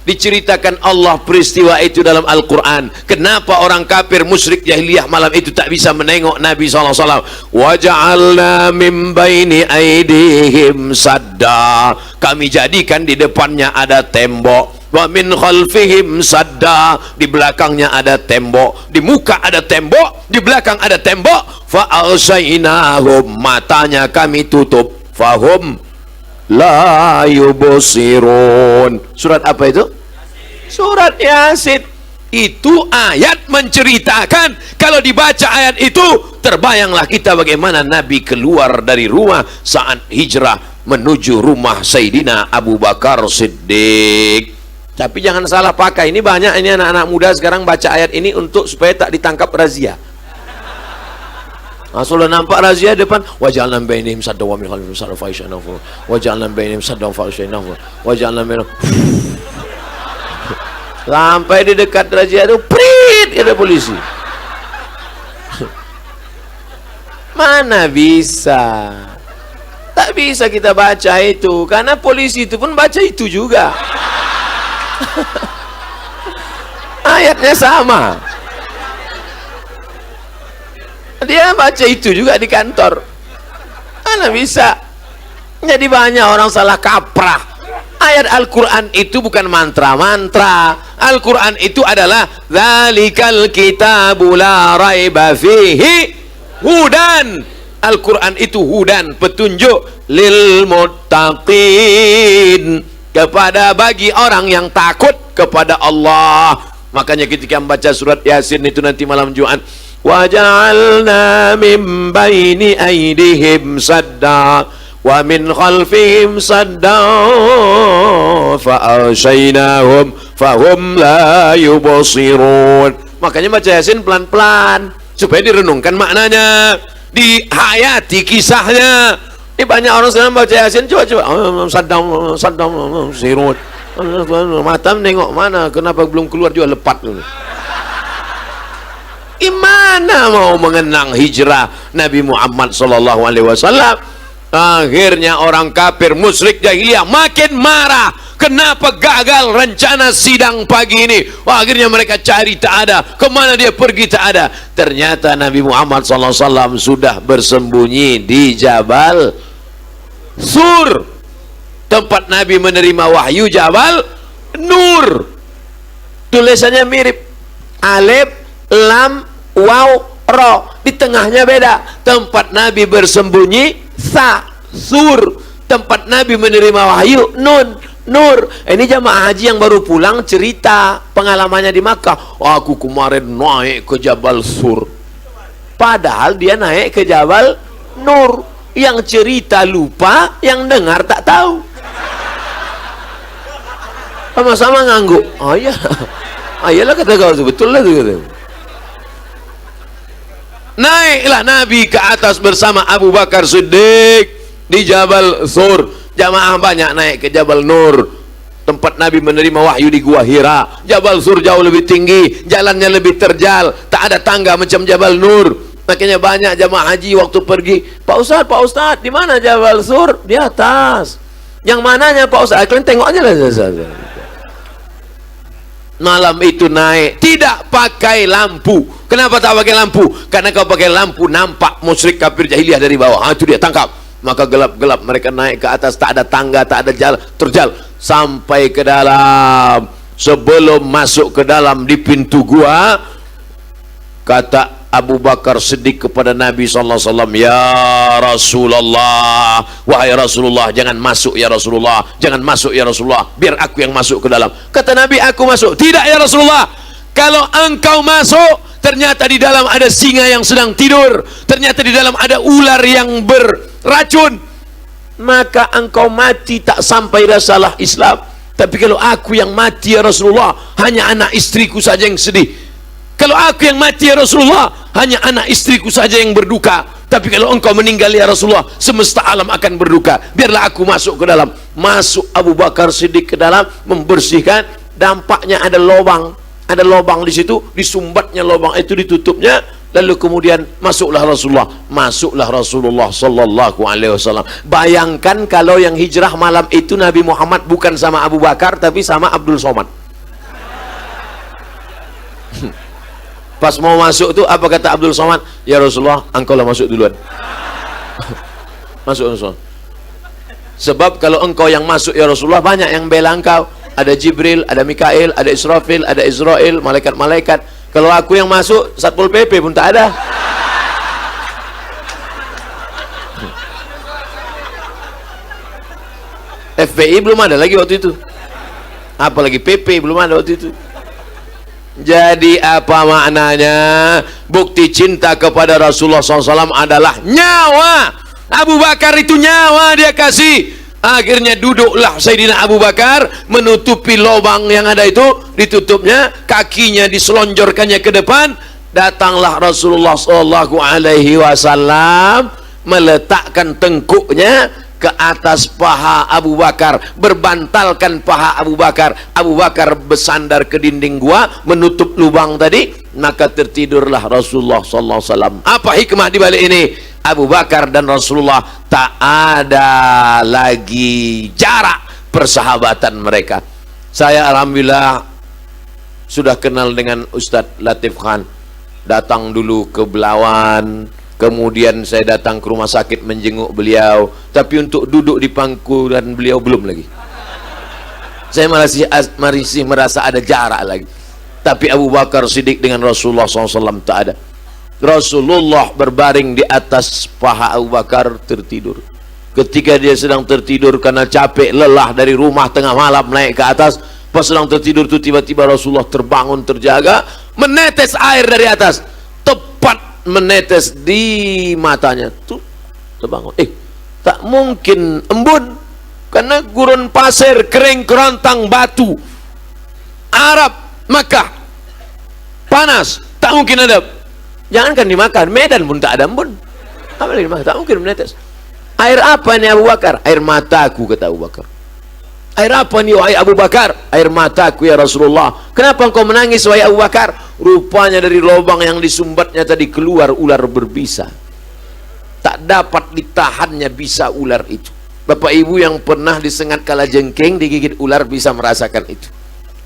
Diceritakan Allah peristiwa itu dalam Al-Quran. Kenapa orang kafir musyrik jahiliyah malam itu tak bisa menengok Nabi SAW? Waja'alna min baini aidihim sadda. Kami jadikan di depannya ada tembok. Wa min khalfihim sadda. Di belakangnya ada tembok. Di muka ada tembok. Di belakang ada tembok. Fa'alsainahum. Matanya kami tutup. Fahum la yubsirun. Surat apa itu? Surat Yasin. Itu ayat menceritakan, kalau dibaca ayat itu terbayanglah kita bagaimana Nabi keluar dari rumah saat hijrah menuju rumah Sayyidina Abu Bakar Siddiq. Tapi jangan salah pakai, ini banyak ini anak-anak muda sekarang baca ayat ini untuk supaya tak ditangkap razia. Sudah nampak razia depan, wajalna bainihim sadda wa min khalfihim sadda fa'isyanahu wajalna bainihim sadda fa'isyanahu wajalna bainahum. Sampai di dekat razia itu, prit, ada polisi. Mana bisa? Tak bisa kita baca itu, karena polisi itu pun baca itu juga. Ayatnya sama. Dia baca itu juga di kantor. Mana bisa? Jadi banyak orang salah kaprah. Ayat Al-Quran itu bukan mantra-mantra. Al-Quran itu adalah Dzalikal kitabu la raiba fihi hudan. Al-Quran itu hudan, petunjuk lil muttaqin, kepada bagi orang yang takut kepada Allah. Makanya ketika membaca surat Yasin itu nanti malam Jumat, waja'alna min baini aydihim sadda wa min khalfihim sadda fa'ashaynahum fahum la yubsirun. Makanya baca Yasin pelan-pelan supaya direnungkan maknanya, dihayati kisahnya. Ini banyak orang sekarang baca Yasin coba-coba saddam sirut, mata nengok mana, kenapa belum keluar juga lepat dulu. Gimana mau mengenang hijrah Nabi Muhammad sallallahu alaihi wasallam? Akhirnya orang kafir musyrik jahiliyah makin marah. Kenapa gagal rencana sidang pagi ini? Akhirnya mereka cari tak ada. Kemana dia pergi tak ada. Ternyata Nabi Muhammad sallallahu alaihi wasallam sudah bersembunyi di Jabal Sur, tempat Nabi menerima wahyu. Jabal Nur, tulisannya mirip, alif lam waw ro, di tengahnya beda. Tempat Nabi bersembunyi Sa, Sur. Tempat Nabi menerima wahyu Nun, Nur. Ini jamaah haji yang baru pulang cerita pengalamannya di Makkah. Aku kemarin naik ke Jabal Sur. Padahal dia naik ke Jabal Nur. Yang cerita lupa, yang dengar tak tahu. Sama-sama ngangguk. Oh iya, ayolah kata kau, betul lah tu kata. Naiklah Nabi ke atas bersama Abu Bakar Siddiq di Jabal Thur. Jamaah banyak naik ke Jabal Nur, tempat Nabi menerima wahyu di Gua Hira. Jabal Thur jauh lebih tinggi, jalannya lebih terjal, tak ada tangga macam Jabal Nur. Makanya banyak jamaah haji waktu pergi, Pak Ustadz, di mana Jabal Thur? Di atas. Yang mananya Pak Ustadz? Kalian tengok aja lah. Malam itu naik, tidak pakai lampu. Kenapa tak pakai lampu? Karena kalau pakai lampu nampak musyrik kafir jahiliyah dari bawah. Itu dia, tangkap. Maka gelap-gelap mereka naik ke atas, tak ada tangga, tak ada jalan, terjal sampai ke dalam. Sebelum masuk ke dalam di pintu gua, kata Abu Bakar Siddiq kepada Nabi SAW, ya Rasulullah, wahai Rasulullah, jangan masuk ya Rasulullah, jangan masuk ya Rasulullah, biar aku yang masuk ke dalam. Kata Nabi, aku masuk. Tidak ya Rasulullah, kalau engkau masuk, ternyata di dalam ada singa yang sedang tidur, ternyata di dalam ada ular yang beracun, maka engkau mati tak sampai rasalah Islam. Tapi kalau aku yang mati ya Rasulullah, hanya anak istriku saja yang sedih. Kalau aku yang mati ya Rasulullah, hanya anak istriku saja yang berduka. Tapi kalau engkau meninggal ya Rasulullah, semesta alam akan berduka. Biarlah aku masuk ke dalam. Masuk Abu Bakar Siddiq ke dalam, membersihkan. Dampaknya ada lubang, di situ, disumbatnya lubang itu, ditutupnya. Lalu kemudian masuklah Rasulullah sallallahu alaihi wasallam. Bayangkan kalau yang hijrah malam itu Nabi Muhammad bukan sama Abu Bakar, tapi sama Abdul Somad. Pas mau masuk tuh apa kata Abdul Somad? Ya Rasulullah, engkau lah masuk duluan. Masuk Rasulullah. Sebab kalau engkau yang masuk ya Rasulullah, banyak yang bela engkau. Ada Jibril, ada Mikail, ada Israfil, ada Israel, malaikat-malaikat. Kalau aku yang masuk, Satpol PP pun tak ada. FPI belum ada lagi waktu itu. Apalagi PP belum ada waktu itu. Jadi apa maknanya? Bukti cinta kepada Rasulullah SAW adalah nyawa. Abu Bakar itu nyawa dia kasih. Akhirnya duduklah Sayyidina Abu Bakar, menutupi lubang yang ada itu, ditutupnya, kakinya diselonjorkannya ke depan. Datanglah Rasulullah SAW, meletakkan tengkuknya ke atas paha Abu Bakar, berbantalkan paha Abu Bakar. Abu Bakar bersandar ke dinding gua, menutup lubang tadi, maka tertidurlah Rasulullah SAW. Apa hikmah di balik ini? Abu Bakar dan Rasulullah tak ada lagi jarak persahabatan mereka. Saya alhamdulillah sudah kenal dengan Ustadz Latif Khan. Datang dulu ke Belawan, kemudian saya datang ke rumah sakit menjenguk beliau, tapi untuk duduk di pangkuan beliau belum lagi. Saya masih merasa ada jarak lagi. Tapi Abu Bakar Siddiq dengan Rasulullah SAW tak ada. Rasulullah berbaring di atas paha Abu Bakar, tertidur. Ketika dia sedang tertidur karena capek lelah dari rumah tengah malam naik ke atas, pas sedang tertidur itu tiba-tiba Rasulullah terbangun, terjaga, menetes air dari atas, tepat menetes di matanya. Tuh terbangun. Tak mungkin embun, karena gurun pasir, kering kerontang batu. Arab, Makkah, panas, tak mungkin ada. Jangankan dimakan, Medan pun tak ada embun. Apalagi dimakan, tak mungkin menetes. Air apa ini Abu Bakar? Air mataku, kata Abu Bakar. Air apa ini wahai Abu Bakar? Air mataku ya Rasulullah. Kenapa engkau menangis wahai Abu Bakar? Rupanya dari lubang yang disumbatnya tadi keluar ular berbisa. Tak dapat ditahannya bisa ular itu. Bapak ibu yang pernah disengat kalajengking, digigit ular bisa merasakan itu.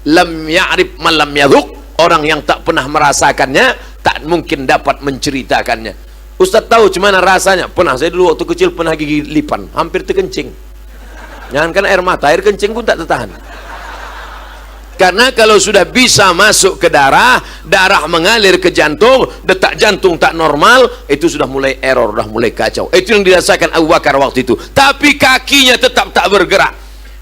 Lam ya'rif man lam yadhuq. Orang yang tak pernah merasakannya tak mungkin dapat menceritakannya. Ustaz tahu gimana rasanya? Pernah, saya dulu waktu kecil pernah gigit lipan, hampir terkencing. Jangankan air mata, air kencing pun tak tertahan. Karena kalau sudah bisa masuk ke darah, darah mengalir ke jantung, detak jantung tak normal, itu sudah mulai error, sudah mulai kacau. Itu yang dirasakan Abu Bakar waktu itu. Tapi kakinya tetap tak bergerak.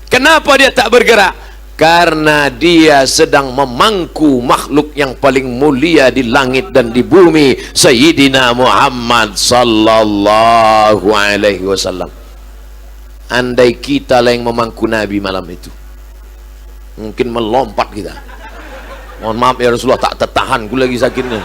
Kenapa dia tak bergerak? Karena dia sedang memangku makhluk yang paling mulia di langit dan di bumi, Sayyidina Muhammad sallallahu alaihi wasallam. Andai kita lah yang memangku Nabi malam itu, mungkin melompat kita. Mohon maaf ya Rasulullah, tak tertahan gue lagi sakitnya.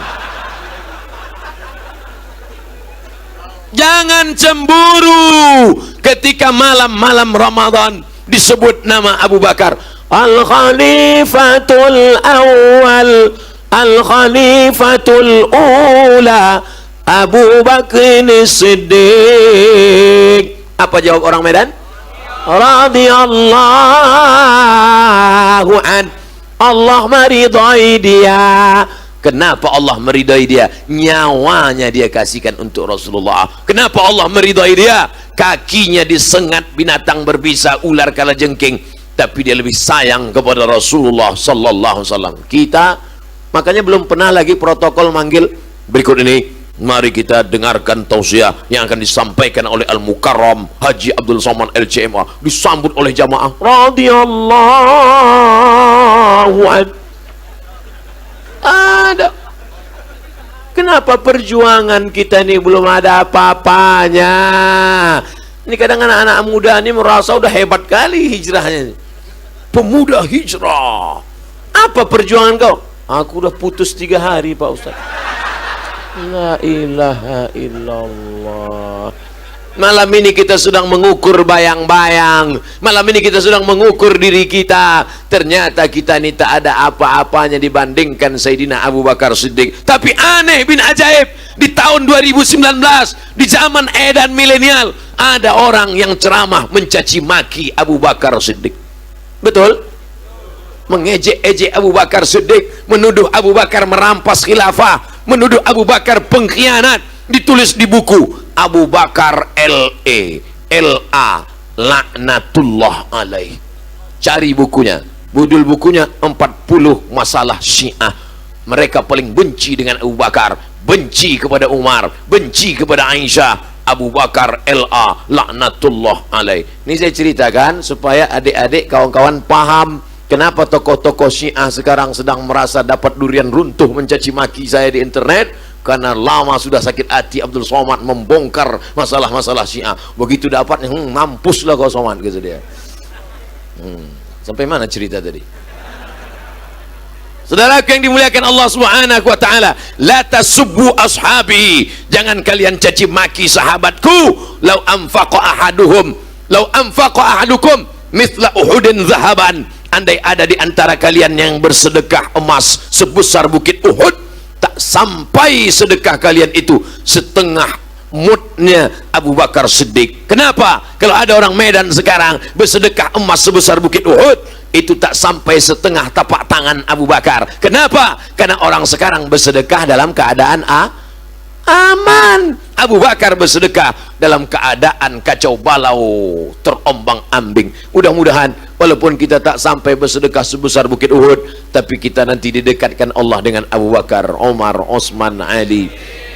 Jangan cemburu ketika malam-malam Ramadan disebut nama Abu Bakar. Al-Khalifatul Awal, Al-Khalifatul Ula, Abu Bakr Siddiq. Apa jawab orang Medan? Radhiyallahu an. Allah meridai dia. Kenapa Allah meridai dia? Nyawanya dia kasihkan untuk Rasulullah. Kenapa Allah meridai dia? Kakinya disengat binatang berbisa, ular kalajengking, tapi dia lebih sayang kepada Rasulullah sallallahu alaihi wasallam. Kita makanya belum pernah lagi protokol manggil. Berikut ini mari kita dengarkan tausiah yang akan disampaikan oleh Al-Mukarram Haji Abdul Somad LCMA, disambut oleh jamaah radhiyallahu an. Ada. Kenapa perjuangan kita ini belum ada apa-apanya? Ini kadang anak-anak muda ini merasa udah hebat kali hijrahnya. Pemuda hijrah. Apa perjuangan kau? Aku udah putus 3 hari Pak Ustaz. La ilaha illallah. Malam ini kita sedang mengukur bayang-bayang. Malam ini kita sedang mengukur diri kita. Ternyata kita ini tak ada apa-apanya dibandingkan Sayyidina Abu Bakar Siddiq. Tapi aneh bin ajaib, di tahun 2019, di zaman edan milenial, ada orang yang ceramah mencaci maki Abu Bakar Siddiq. Betul? Mengejek-ejek Abu Bakar Siddiq, menuduh Abu Bakar merampas khilafah, menuduh Abu Bakar pengkhianat. Ditulis di buku Abu Bakar LA laknatullah alaih. Cari bukunya, judul bukunya 40 masalah Syiah. Mereka paling benci dengan Abu Bakar, benci kepada Umar, benci kepada Aisyah. Abu Bakar LA laknatullah alaih. Ini saya ceritakan supaya adik-adik kawan-kawan paham kenapa tokoh-tokoh Syiah sekarang sedang merasa dapat durian runtuh mencaci maki saya di internet. Karena lama sudah sakit hati Abdul Somad membongkar masalah-masalah Syiah. Begitu dapat, mampuslah kau Somad, kata dia. Sampai mana cerita tadi? Saudara yang dimuliakan Allah Subhanahu wa taala, la tasubbu ashabi. Jangan kalian caci maki sahabatku. Lau anfaqa ahadukum mithla Uhudin zahaban. Andai ada di antara kalian yang bersedekah emas sebesar bukit Uhud, tak sampai sedekah kalian itu setengah mudnya Abu Bakar Siddiq. Kenapa? Kalau ada orang Medan sekarang bersedekah emas sebesar bukit Uhud, itu tak sampai setengah tapak tangan Abu Bakar. Kenapa? Karena orang sekarang bersedekah dalam keadaan aman. Abu Bakar bersedekah dalam keadaan kacau balau, terombang ambing. Mudah-mudahan walaupun kita tak sampai bersedekah sebesar bukit Uhud, tapi kita nanti didekatkan Allah dengan Abu Bakar, Umar, Utsman, Ali,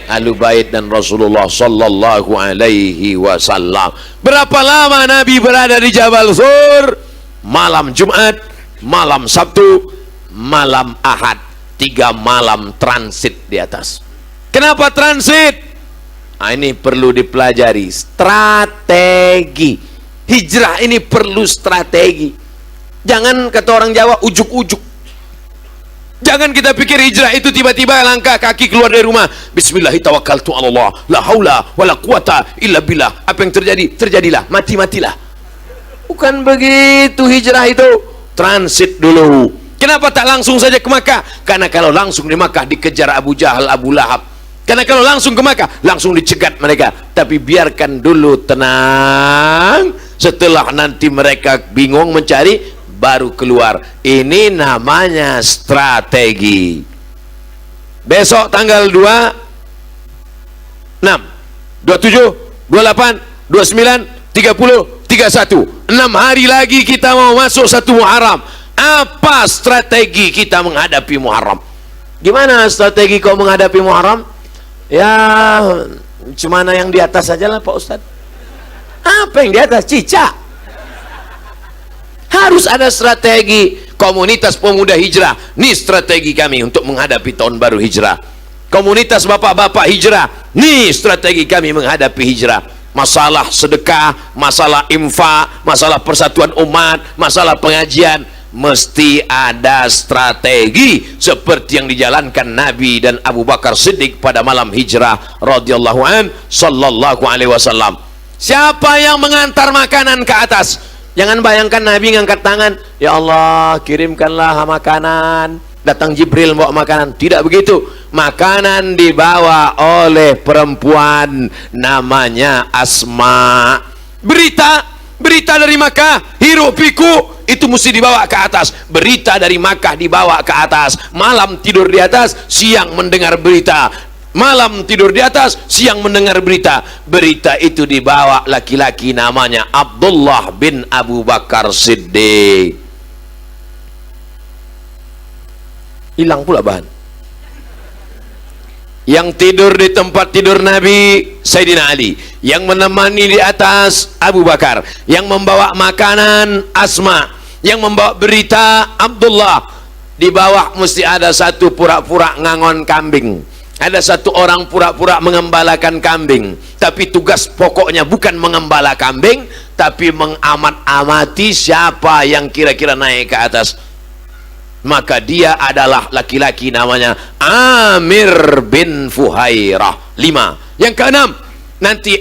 Ahlu Bait dan Rasulullah sallallahu alaihi wasallam. Berapa lama Nabi berada di Jabal Sur? Malam Jumat, malam Sabtu, malam Ahad. 3 malam transit di atas. Kenapa transit? Nah, ini perlu dipelajari. Strategi. Hijrah ini perlu strategi. Jangan kata orang Jawa ujuk-ujuk. Jangan kita pikir hijrah itu tiba-tiba langkah kaki keluar dari rumah. Bismillahirrahmanirrahim. La haula wala quwata illa billah. Apa yang terjadi? Terjadilah. Mati-matilah. Bukan begitu hijrah itu. Transit dulu. Kenapa tak langsung saja ke Makkah? Karena kalau langsung di Makkah dikejar Abu Jahal, Abu Lahab. Karena kalau langsung ke Makkah langsung dicegat mereka. Tapi biarkan dulu, tenang. Setelah nanti mereka bingung mencari, baru keluar. Ini namanya strategi. Besok tanggal 26, 27, 28, 29, 30, 31. 6 hari lagi kita mau masuk 1 Muharram. Apa strategi kita menghadapi Muharram? Gimana strategi kau menghadapi Muharram? Ya, cuma yang di atas saja lah Pak Ustadz. Apa yang di atas? Cicak. Harus ada strategi. Komunitas pemuda hijrah, nih strategi kami untuk menghadapi tahun baru hijrah. Komunitas bapak-bapak hijrah, nih strategi kami menghadapi hijrah. Masalah sedekah, masalah infak, masalah persatuan umat, masalah pengajian. mesti ada strategi seperti yang dijalankan Nabi dan Abu Bakar Siddiq pada malam hijrah radhiyallahu an sallallahu alaihi wasallam. Siapa yang mengantar makanan ke atas? Jangan bayangkan Nabi ngangkat tangan, ya Allah kirimkanlah makanan, datang Jibril bawa makanan. Tidak begitu. Makanan dibawa oleh perempuan namanya Asma. Berita dari Makkah, hiruk pikuk itu mesti dibawa ke atas. Berita dari Makkah dibawa ke atas. Malam tidur di atas, siang mendengar berita. Malam tidur di atas, siang mendengar berita. Berita itu dibawa laki-laki namanya Abdullah bin Abu Bakar Siddiq. Hilang pula bahan. Yang tidur di tempat tidur Nabi Sayyidina Ali, yang menemani di atas Abu Bakar, yang membawa makanan Asma, yang membawa berita Abdullah. Di bawah mesti ada satu pura-pura ngangon kambing, ada satu orang pura-pura mengembalakan kambing, tapi tugas pokoknya bukan mengembala kambing, tapi mengamat-amati siapa yang kira-kira naik ke atas. Maka dia adalah laki-laki namanya Amir bin Fuhairah. 5. Yang keenam, nanti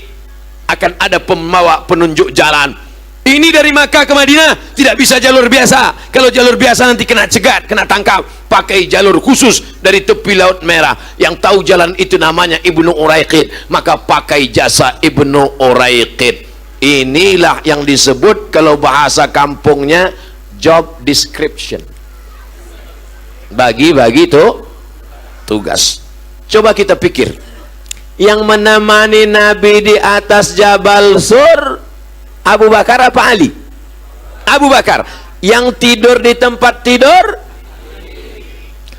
akan ada pembawa penunjuk jalan. Ini dari Makkah ke Madinah tidak bisa jalur biasa. Kalau jalur biasa nanti kena cegat, kena tangkap. Pakai jalur khusus dari tepi Laut Merah. Yang tahu jalan itu namanya Ibnu Uraiqid, maka pakai jasa Ibnu Uraiqid. Inilah yang disebut kalau bahasa kampungnya job description. Bagi-bagi tugas. Coba kita pikir, yang menemani Nabi di atas Jabal Sur Abu Bakar apa Ali? Abu Bakar. Yang tidur di tempat tidur,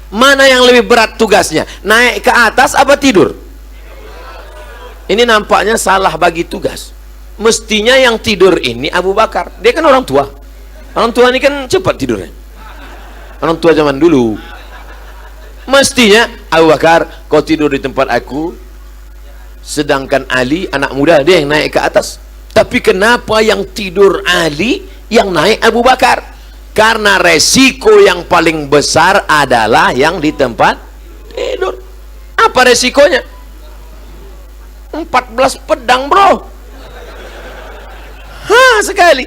mana yang lebih berat tugasnya? Naik ke atas apa tidur? Ini nampaknya salah bagi tugas. Mestinya yang tidur ini Abu Bakar. Dia kan orang tua. Orang tua ini kan cepat tidurnya. Orang tua zaman dulu. Mestinya Abu Bakar, kau tidur di tempat aku, sedangkan Ali anak muda, dia yang naik ke atas. Tapi kenapa yang tidur Ali, yang naik Abu Bakar? Karena resiko yang paling besar adalah yang di tempat tidur. Apa resikonya? 14 pedang, bro. Sekali.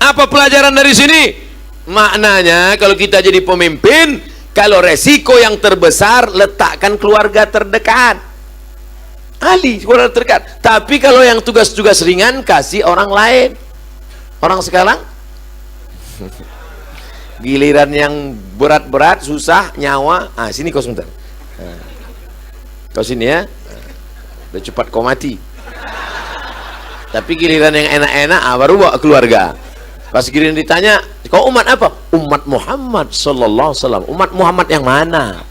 Apa pelajaran dari sini? Maknanya kalau kita jadi pemimpin, kalau resiko yang terbesar letakkan keluarga terdekat. Ali keluarga terdekat. Tapi kalau yang tugas-tugas ringan kasih orang lain. Orang sekarang giliran yang berat-berat, susah, nyawa. Sini kau sebentar. Kau sini ya. Udah cepat kau mati. Tapi giliran yang enak-enak, baru bawa keluarga. Pas giliran ditanya, kau umat apa? Umat Muhammad sallallahu alaihi wasallam. Umat Muhammad yang mana?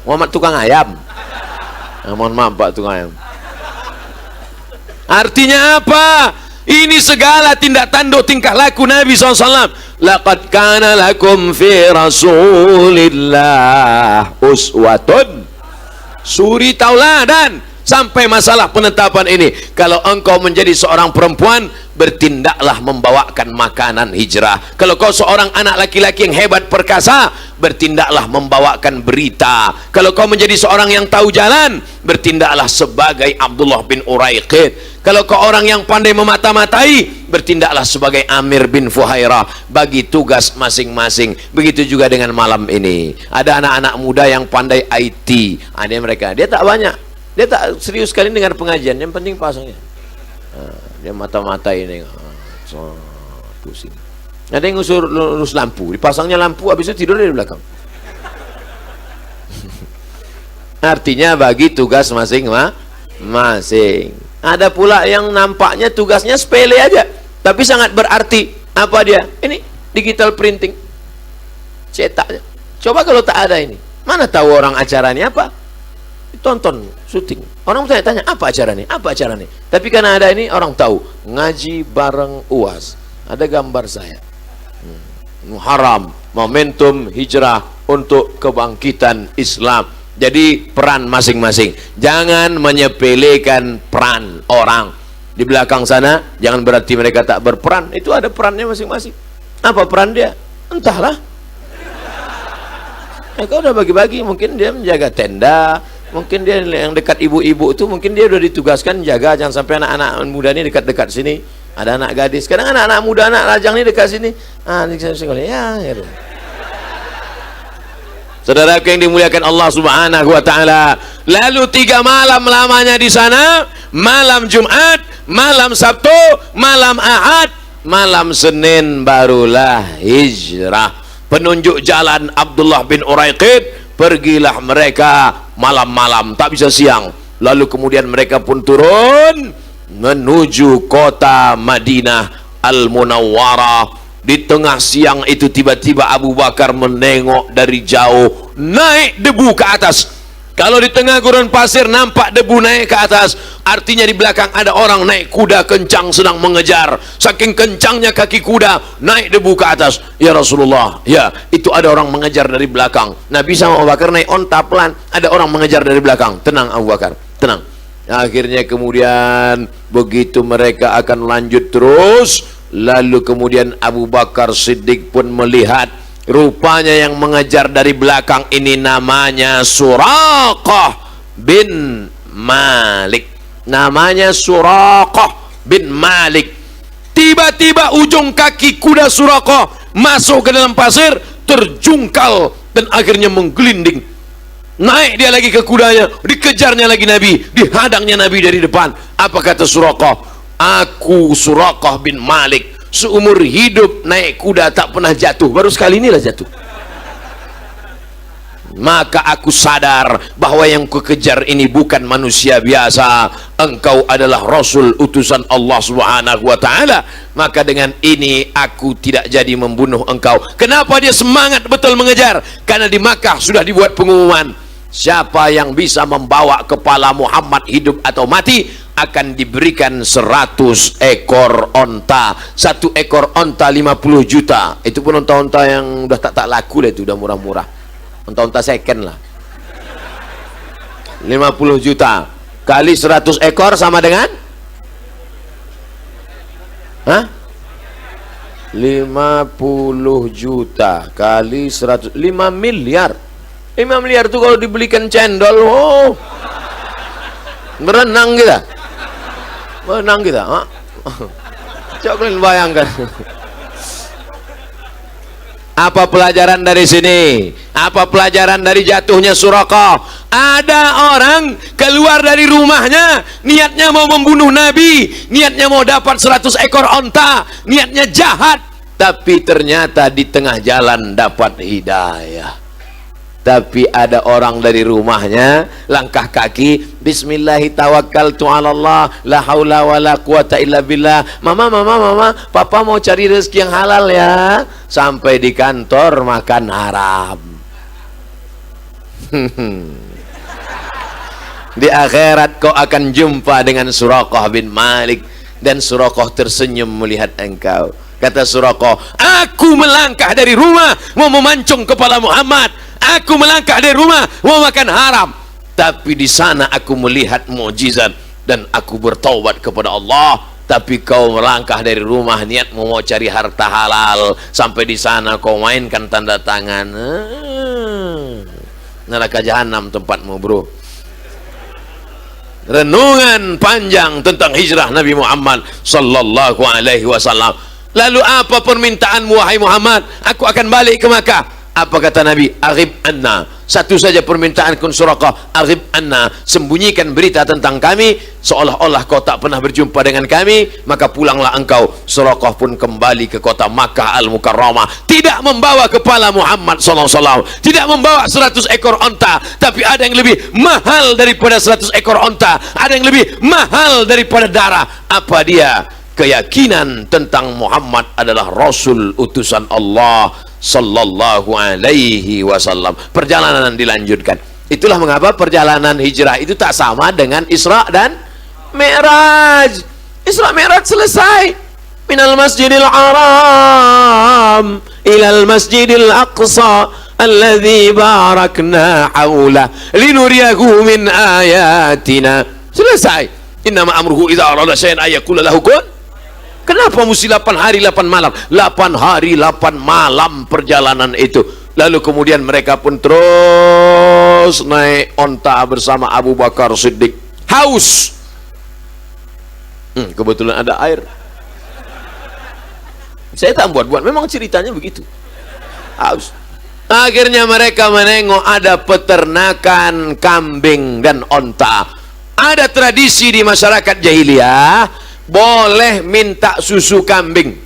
Muhammad tukang ayam. Mohon maaf Pak, tukang ayam. Artinya apa? Ini segala tindak tanduk tingkah laku Nabi SAW. Laqad kana lakum fi Rasulillah uswatun. Suri tauladan. Sampai masalah penetapan ini, kalau engkau menjadi seorang perempuan, bertindaklah membawakan makanan hijrah. Kalau kau seorang anak laki-laki yang hebat perkasa, bertindaklah membawakan berita. Kalau kau menjadi seorang yang tahu jalan, bertindaklah sebagai Abdullah bin Uraiqid. Kalau kau orang yang pandai memata-matai, bertindaklah sebagai Amir bin Fuhairah. Bagi tugas masing-masing. Begitu juga dengan malam ini. Ada anak-anak muda yang pandai IT. Ada mereka, dia tak banyak, dia tak serius sekali dengan pengajian, yang penting pasangnya. Dia mata-mata ini, pusing. Ada yang ngurus lampu, dipasangnya lampu, habis itu tidur di belakang. Artinya bagi tugas masing-masing. Ada pula yang nampaknya tugasnya sepele aja, tapi sangat berarti. Apa dia? Ini digital printing, cetak. Coba kalau tak ada ini, mana tahu orang acaranya apa? Tonton syuting, orang tanya apa acara nih, apa acara nih. Tapi karena ada ini, orang tahu ngaji bareng UAS, ada gambar saya. Muharram, momentum hijrah untuk kebangkitan Islam. Jadi peran masing-masing, jangan menyepelekan peran orang di belakang sana. Jangan berarti mereka tak berperan, itu ada perannya masing-masing. Apa peran dia? Entahlah. Kau udah bagi-bagi, mungkin dia menjaga tenda, mungkin dia yang dekat ibu-ibu itu, mungkin dia udah ditugaskan jaga jangan sampai anak-anak muda ini dekat-dekat sini. Ada anak gadis, kadang anak-anak muda, anak lajang ini dekat sini. Ya. Saudara yang dimuliakan Allah Subhanahu wa taala. Lalu 3 malam lamanya di sana, malam Jumat, malam Sabtu, malam Ahad, malam Senin barulah hijrah. Penunjuk jalan Abdullah bin Uraiqid, pergilah mereka malam-malam, tak bisa siang. Lalu kemudian mereka pun turun menuju kota Madinah Al-Munawwarah. Di tengah siang itu tiba-tiba Abu Bakar menengok dari jauh, naik debu ke atas. Kalau di tengah gurun pasir nampak debu naik ke atas, artinya di belakang ada orang naik kuda kencang sedang mengejar. Saking kencangnya kaki kuda, naik debu ke atas. Ya Rasulullah, ya itu ada orang mengejar dari belakang. Nabi sama Abu Bakar naik onta pelan, ada orang mengejar dari belakang. Tenang Abu Bakar, tenang. Akhirnya kemudian begitu mereka akan lanjut terus, lalu kemudian Abu Bakar Siddiq pun melihat, rupanya yang mengejar dari belakang ini namanya Suraqah bin Malik. Namanya Suraqah bin Malik. Tiba-tiba ujung kaki kuda Suraqah masuk ke dalam pasir, terjungkal dan akhirnya menggelinding. Naik dia lagi ke kudanya, dikejarnya lagi Nabi, dihadangnya Nabi dari depan. Apa kata Suraqah? Aku Suraqah bin Malik, seumur hidup naik kuda tak pernah jatuh, baru sekali inilah jatuh. Maka aku sadar bahwa yang kukejar ini bukan manusia biasa. Engkau adalah Rasul utusan Allah Subhanahu wa ta'ala. Maka dengan ini aku tidak jadi membunuh engkau. Kenapa dia semangat betul mengejar? Karena di Makkah sudah dibuat pengumuman, siapa yang bisa membawa kepala Muhammad hidup atau mati akan diberikan 100 ekor onta. 1 ekor onta 50 juta. Itu pun onta-onta yang udah tak laku lah, itu udah murah-murah. Onta-onta second lah. 50 juta kali 100 ekor sama dengan 50 juta kali 100, 5 miliar. 5 miliar itu kalau dibelikan cendol, oh, berenang kita. Berenang kita. Coba kalian bayangkan. Apa pelajaran dari sini? Apa pelajaran dari jatuhnya Suraqah? Ada orang keluar dari rumahnya, niatnya mau membunuh Nabi, niatnya mau dapat 100 ekor onta, niatnya jahat, tapi ternyata di tengah jalan dapat hidayah. Tapi ada orang dari rumahnya langkah kaki, bismillahi tawakkaltu ala Allah, la haula wala quwata illa billah. Mama, papa mau cari rezeki yang halal ya. Sampai di kantor makan haram. Di akhirat kau akan jumpa dengan Suraqah bin Malik, dan Suraqah tersenyum melihat engkau. Kata Suraqah, aku melangkah dari rumah mau memancung kepala Muhammad. Aku melangkah dari rumah mau makan haram, tapi di sana aku melihat mukjizat dan aku bertaubat kepada Allah. Tapi kau melangkah dari rumah niat mau cari harta halal, sampai di sana kau mainkan tanda tangan. Neraka jahanam tempatmu, bro. Renungan panjang tentang hijrah Nabi Muhammad sallallahu alaihi wasallam. Lalu apa permintaanmu wahai Muhammad? Aku akan balik ke Makkah. Apa kata Nabi? Aghib anna. Satu saja permintaan kun Suraqah, aghib anna, sembunyikan berita tentang kami seolah-olah kau tak pernah berjumpa dengan kami, maka pulanglah engkau. Suraqah pun kembali ke kota Makkah Al-Mukarramah, tidak membawa kepala Muhammad SAW, tidak membawa 100 ekor onta, tapi ada yang lebih mahal daripada 100 ekor onta, ada yang lebih mahal daripada darah. Apa dia? Keyakinan tentang Muhammad adalah Rasul utusan Allah sallallahu alaihi wasallam. Perjalanan dilanjutkan. Itulah mengapa perjalanan hijrah itu tak sama dengan Isra dan Mi'raj. Isra Mi'raj selesai. Minal masjidil haram ilal masjidil aqsa alladzi barakna hawla linuriyahu min ayatina. Selesai. Innama amruhu idza arada syai'an ay yaqula lahu kun Kenapa mesti 8 hari 8 malam? 8 hari 8 malam perjalanan itu. Lalu kemudian mereka pun terus naik onta bersama Abu Bakar Siddiq. Haus. Kebetulan ada air. Saya tak buat-buat, memang ceritanya begitu. Haus. Akhirnya mereka menengok ada peternakan kambing dan onta. Ada tradisi di masyarakat jahiliyah, boleh minta susu kambing.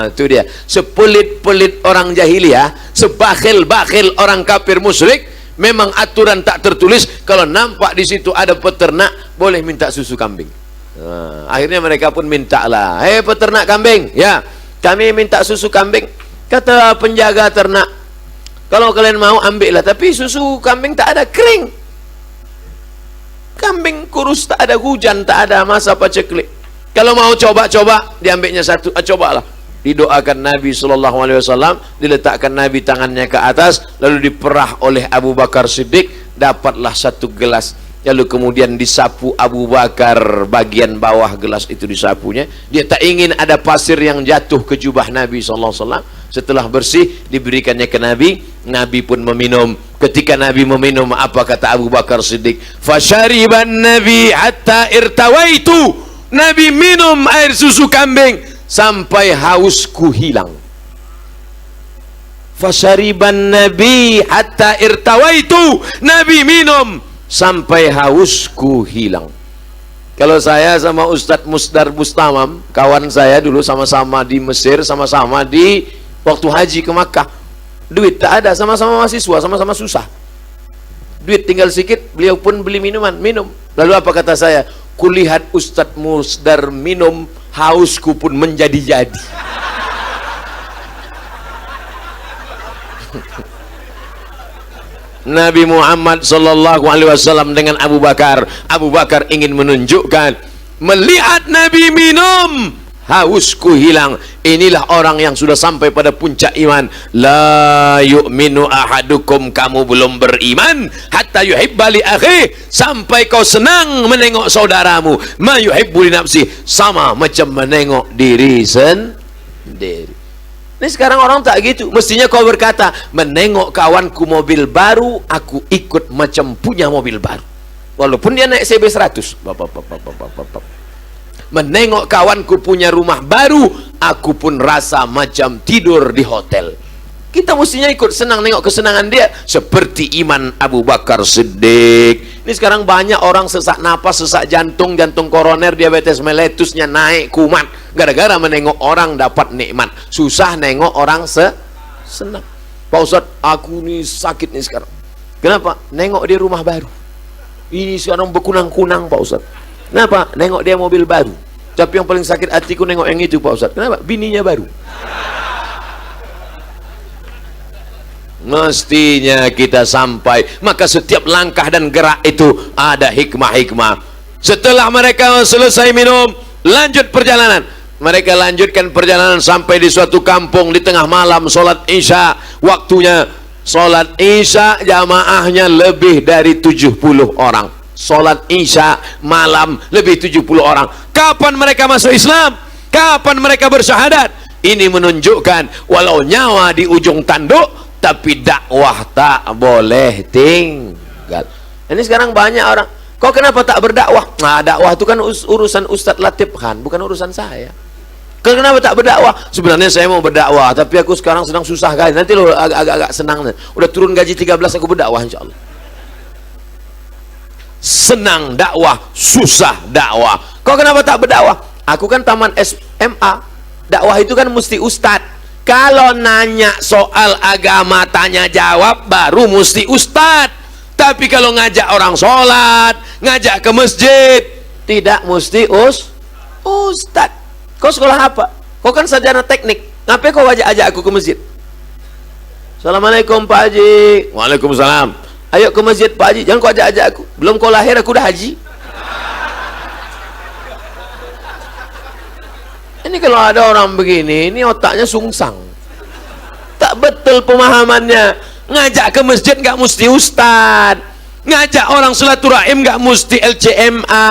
Itu dia. Sepelit-pelit orang jahiliyah, sebakhil-bakhil orang kafir musyrik, memang aturan tak tertulis kalau nampak di situ ada peternak boleh minta susu kambing. Akhirnya mereka pun minta lah, hei peternak kambing, ya kami minta susu kambing. Kata penjaga ternak, kalau kalian mau ambillah, tapi susu kambing tak ada, kering. Kambing kurus, tak ada hujan, tak ada masa paceklik. Kalau mau coba-coba, diambilnya satu, cobalah. Didoakan Nabi SAW, diletakkan Nabi tangannya ke atas, lalu diperah oleh Abu Bakar Siddiq, dapatlah satu gelas. Lalu kemudian disapu Abu Bakar, bagian bawah gelas itu disapunya. Dia tak ingin ada pasir yang jatuh ke jubah Nabi SAW. Setelah bersih, diberikannya ke Nabi. Nabi pun meminum. Ketika Nabi meminum, apa kata Abu Bakar Siddiq? Fasyariban Nabi hatta irtawaitu. Nabi minum air susu kambing sampai hausku hilang. Fasyariban Nabi hatta irtawaitu. Nabi minum sampai hausku hilang. Kalau saya sama Ustadz Musdar Bustamam, kawan saya dulu, sama-sama di Mesir, sama-sama di waktu haji ke Makkah. Duit tak ada, sama-sama mahasiswa, sama-sama susah. Duit tinggal sedikit, beliau pun beli minuman, minum. Lalu apa kata saya? Kulihat Ustadz Musdar minum, hausku pun menjadi-jadi. Nabi Muhammad SAW dengan Abu Bakar. Abu Bakar ingin menunjukkan, melihat Nabi minum, hausku hilang. Inilah orang yang sudah sampai pada puncak iman. La yu'minu ahadukum, kamu belum beriman hatta yuhibba li akhi, sampai kau senang menengok saudaramu. Ma yuhibbu li nafsi, sama macam menengok diri sendiri. Ini sekarang orang tak gitu. Mestinya kau berkata, menengok kawanku mobil baru, aku ikut macam punya mobil baru, walaupun dia naik CB 100. Menengok kawanku punya rumah baru, aku pun rasa macam tidur di hotel. Kita mestinya ikut senang nengok kesenangan dia, seperti iman Abu Bakar Siddiq. Ini sekarang banyak orang sesak napas, sesak jantung, jantung koroner, diabetes meletusnya naik, kumat, gara-gara menengok orang dapat nikmat. Susah nengok orang senang. Pak Ustadz, aku nih sakit nih sekarang. Kenapa? Nengok dia rumah baru. Ini sekarang berkunang-kunang Pak Ustadz. Kenapa? Nengok dia mobil baru. Tapi yang paling sakit hatiku nengok yang itu Pak Ustadz. Kenapa? Bininya baru. Mestinya kita sampai, maka setiap langkah dan gerak itu ada hikmah-hikmah. Setelah mereka selesai minum, lanjut perjalanan. Mereka lanjutkan perjalanan sampai di suatu kampung. Di tengah malam sholat isya. Waktunya sholat isya, jamaahnya lebih dari 70 orang. Sholat isya malam lebih 70 orang. Kapan mereka masuk Islam? Kapan mereka bersyahadat? Ini menunjukkan walau nyawa di ujung tanduk, tapi dakwah tak boleh tinggal. Ini sekarang banyak orang, kok kenapa tak berdakwah? Nah, dakwah itu kan urusan Ustadz Latif Khan, bukan urusan saya. Kenapa tak berdakwah? Sebenarnya saya mau berdakwah, tapi aku sekarang sedang susah guys. Nanti lo agak-agak senang. Udah turun gaji 13, aku berdakwah insyaallah. Senang dakwah, susah dakwah. Kok kenapa tak berdakwah? Aku kan taman SMA. Dakwah itu kan mesti ustadz. Kalau nanya soal agama, tanya jawab, baru mesti ustadz. Tapi kalau ngajak orang sholat, ngajak ke masjid, tidak mesti ustadz. Kau sekolah apa? Kau kan sarjana teknik. Ngapain kau ajak aku ke masjid? Assalamualaikum Pak Haji. Waalaikumsalam. Ayo ke masjid Pak Haji. Jangan kau ajak aku. Belum kau lahir aku dah haji. Ini kalau ada orang begini, ini otaknya sungsang. Tak betul pemahamannya. Ngajak ke masjid nggak mesti ustad. Ngajak orang silaturahim nggak mesti LCMA.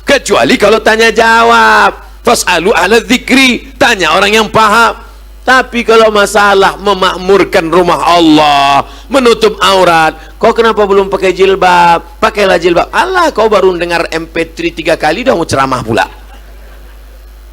Kecuali kalau tanya jawab. Fas'alu ahla dzikri, tanya orang yang paham. Tapi kalau masalah memakmurkan rumah Allah, menutup aurat, kau kenapa belum pakai jilbab? Pakailah jilbab. Allah, kau baru dengar MP3 3 kali dah mau ceramah pula.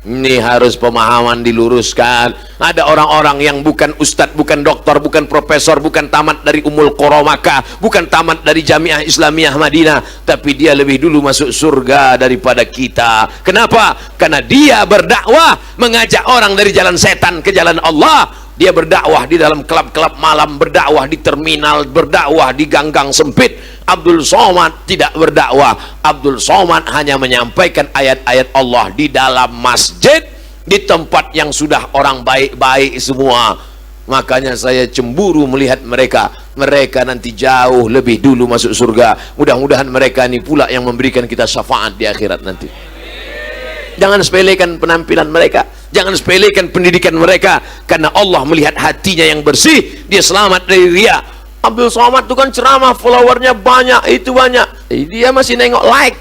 Ini harus pemahaman diluruskan. Ada orang-orang yang bukan ustadz, bukan doktor, bukan profesor, bukan tamat dari Ummul Qura Makkah, bukan tamat dari Jamiah Islamiyah Madinah, tapi dia lebih dulu masuk surga daripada kita. Kenapa? Karena dia berdakwah, mengajak orang dari jalan setan ke jalan Allah. Dia berdakwah di dalam klub-klub malam, berdakwah di terminal, berdakwah di gang-gang sempit. Abdul Somad tidak berdakwah. Abdul Somad hanya menyampaikan ayat-ayat Allah di dalam masjid, di tempat yang sudah orang baik-baik semua. Makanya saya cemburu melihat mereka. Mereka nanti jauh lebih dulu masuk surga. Mudah-mudahan mereka ini pula yang memberikan kita syafaat di akhirat nanti. Jangan sepelekan penampilan mereka, jangan sepelekan pendidikan mereka, karena Allah melihat hatinya yang bersih, dia selamat dari riya. Abdul Somad itu kan ceramah, followernya banyak, itu banyak, dia masih nengok like,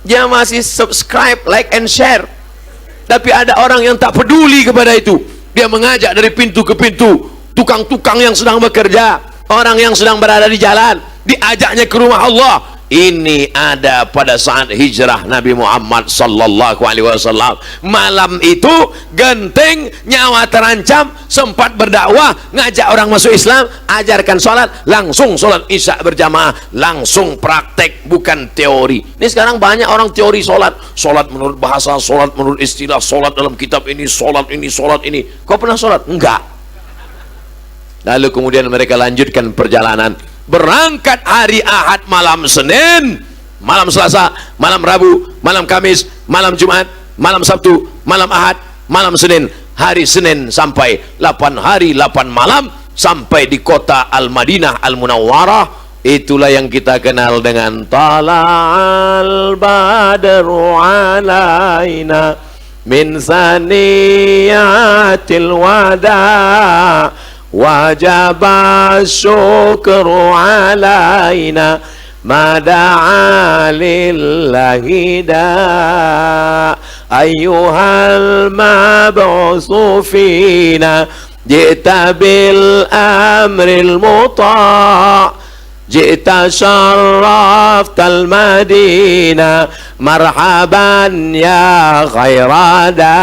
dia masih subscribe, like and share. Tapi ada orang yang tak peduli kepada itu. Dia mengajak dari pintu ke pintu, tukang-tukang yang sedang bekerja, orang yang sedang berada di jalan, diajaknya ke rumah Allah. Ini ada pada saat hijrah Nabi Muhammad sallallahu alaihi wasallam. Malam itu genting, nyawa terancam, sempat berdakwah, ngajak orang masuk Islam, ajarkan sholat, langsung sholat isya berjamaah, langsung praktek, bukan teori. Ini sekarang banyak orang teori sholat, sholat menurut bahasa, sholat menurut istilah, sholat dalam kitab ini, sholat ini, sholat ini. Kau pernah sholat? Enggak. Lalu kemudian mereka lanjutkan perjalanan. Berangkat hari Ahad malam Senin, malam Selasa, malam Rabu, malam Kamis, malam Jumat, malam Sabtu, malam Ahad, malam Senin. Hari Senin sampai 8 hari 8 malam sampai di kota Al-Madinah Al-Munawwarah. Itulah yang kita kenal dengan Tala'al Badru alaina min saniyatil wada' wajaba syukru alaina mada'a lillahi da ayyuhal mab'usu fina jita bil amril muta' jita syarraftal madina marhaban ya khairada.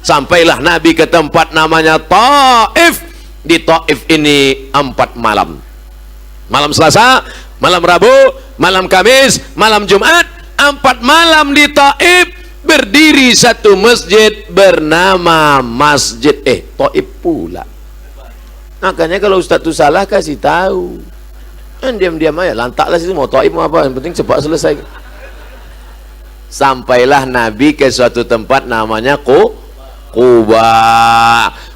Sampailah Nabi ke tempat namanya Taif. Di Taif ini 4 malam. Malam Selasa, malam Rabu, malam Kamis, malam Jumat. 4 malam di Taif. Berdiri satu masjid bernama Masjid Taif pula. Makanya kalau Ustaz itu salah kasih tahu. Diam-diam aja, lantaklah situ mau Taif mau apa, yang penting cepat selesai. Sampailah Nabi ke suatu tempat namanya Quba.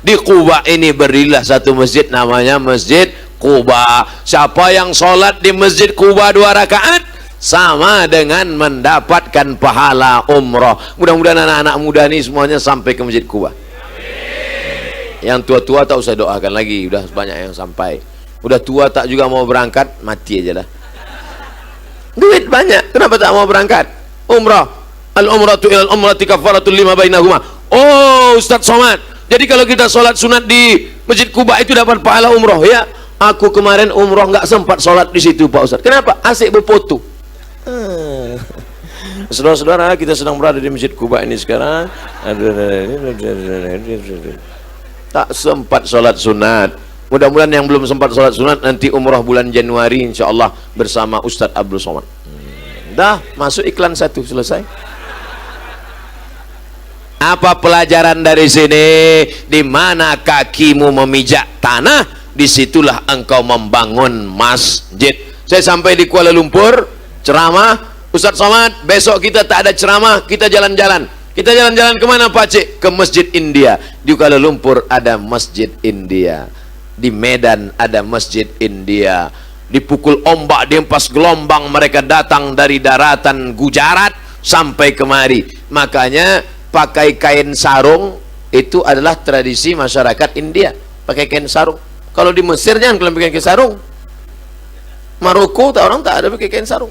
Di Quba ini berdirilah satu masjid namanya Masjid Quba. Siapa yang sholat di Masjid Quba 2 rakaat sama dengan mendapatkan pahala umroh. Mudah-mudahan anak-anak muda ini semuanya sampai ke Masjid Quba. Yang tua-tua tak usah doakan lagi, udah banyak yang sampai. Udah tua tak juga mau berangkat, mati aja lah. Duit banyak, kenapa tak mau berangkat? Umrah. Al-umratu ilal umrati kafaratul lima bainahuma. Oh Ustaz Somad, jadi kalau kita sholat sunat di Masjid Quba itu dapat pahala umroh ya? Aku kemarin umroh nggak sempat sholat di situ Pak Ustaz. Kenapa? Asik berfoto. Saudara-saudara, kita sedang berada di Masjid Quba ini sekarang. Tak sempat sholat sunat. Mudah-mudahan yang belum sempat sholat sunat nanti umroh bulan Januari insya Allah bersama Ustadz Abdul Somad. Dah masuk iklan 1 selesai. Apa pelajaran dari sini? Di mana kakimu memijak tanah, disitulah engkau membangun masjid. Saya sampai di Kuala Lumpur, ceramah, Ustaz Somad, besok kita tak ada ceramah, kita jalan-jalan. Kita jalan-jalan kemana Pak Cik? Ke Masjid India. Di Kuala Lumpur ada Masjid India. Di Medan ada Masjid India. Dipukul ombak, dihempas gelombang, mereka datang dari daratan Gujarat sampai kemari. Makanya pakai kain sarung itu adalah tradisi masyarakat India. Pakai kain sarung. Kalau di Mesir jangan kalian pakai kain sarung. Maroko orang tak ada pakai kain sarung.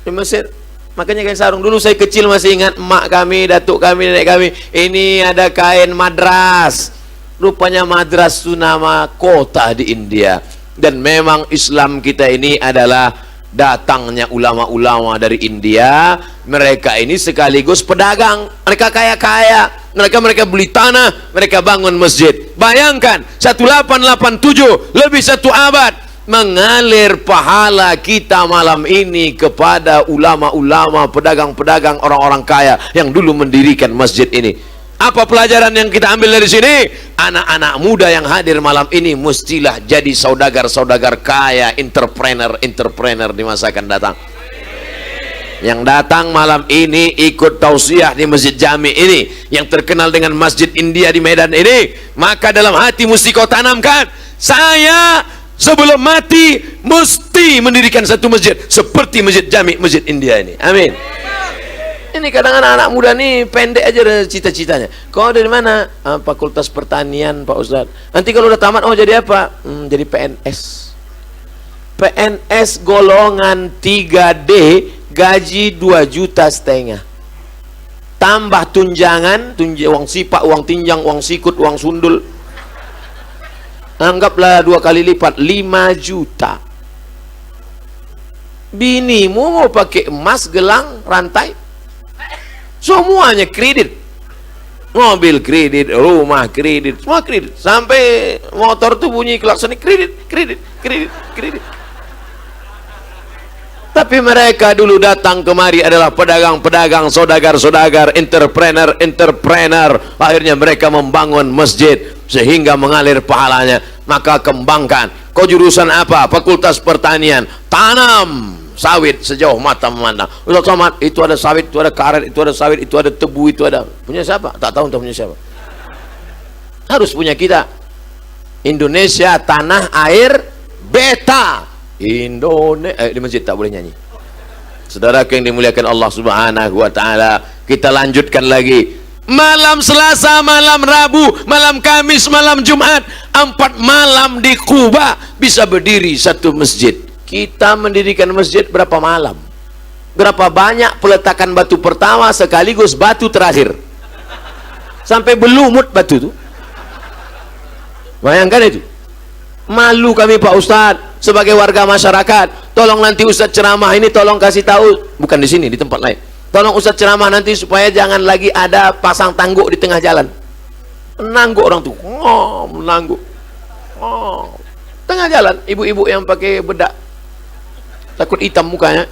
Di Mesir Makanya kain sarung. Dulu saya kecil masih ingat emak kami, datuk kami, nenek kami, ini ada kain madras. Rupanya madras itu nama kota di India. Dan memang Islam kita ini adalah datangnya ulama-ulama dari India. Mereka ini sekaligus pedagang. Mereka kaya-kaya. Mereka beli tanah, mereka bangun masjid. Bayangkan 1887, lebih 1 abad, mengalir pahala kita malam ini kepada ulama-ulama, pedagang-pedagang, orang-orang kaya yang dulu mendirikan masjid ini. Apa pelajaran yang kita ambil dari sini? Anak-anak muda yang hadir malam ini mestilah jadi saudagar-saudagar kaya, entrepreneur di masa akan datang. Yang datang malam ini ikut tausiah di Masjid Jami ini, yang terkenal dengan Masjid India di Medan ini, maka dalam hati mesti kau tanamkan, saya sebelum mati mesti mendirikan satu masjid seperti Masjid Jami, Masjid India ini. Amin. Ini kadang anak muda nih pendek aja cita-citanya. Kau dari mana? Fakultas Pertanian, Pak Ustadz. Nanti kalau udah tamat, oh jadi apa? Jadi PNS. PNS golongan 3D, gaji 2,5 juta. Tambah tunjangan, uang sipak, uang tinjang, uang sikut, uang sundul. Anggaplah 2 kali lipat, 5 juta. Binimu mau pakai emas, gelang, rantai, semuanya kredit. Mobil kredit, rumah kredit, semua kredit. Sampai motor tuh bunyi klakson, kredit. Tapi mereka dulu datang kemari adalah pedagang-pedagang, saudagar-saudagar, entrepreneur. Akhirnya mereka membangun masjid sehingga mengalir pahalanya. Maka kembangkan. Kau jurusan apa? Fakultas Pertanian. Tanam sawit sejauh mata memandang. Ustaz Somad, itu ada sawit, itu ada karet, itu ada sawit, itu ada tebu, itu ada. Punya siapa? Tak tahu entah punya siapa. Harus punya kita. Indonesia tanah air beta. Di masjid tak boleh nyanyi. Saudara yang dimuliakan Allah Subhanahu wa taala, kita lanjutkan lagi. Malam Selasa, malam Rabu, malam Kamis, malam Jumat, 4 malam di Kuba bisa berdiri satu masjid. Kita mendirikan masjid berapa malam? Berapa banyak peletakan batu pertama sekaligus batu terakhir? Sampai belumut batu itu. Bayangkan itu. Malu kami Pak Ustadz sebagai warga masyarakat. Tolong nanti Ustadz ceramah ini tolong kasih tahu, bukan di sini, di tempat lain. Tolong Ustadz ceramah nanti supaya jangan lagi ada pasang tangguk di tengah jalan. Menangguk orang tuh. Menangguk. Tengah jalan, ibu-ibu yang pakai bedak, takut hitam mukanya,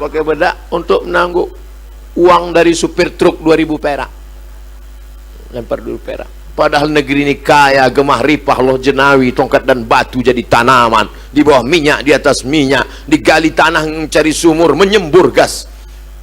pakai bedak untuk menangguk uang dari supir truk 2.000 perak. Lempar 2 perak. Padahal negeri ini kaya, gemah ripah, loh jenawi, tongkat dan batu jadi tanaman. Di bawah minyak, di atas minyak, digali tanah mencari sumur, menyembur gas.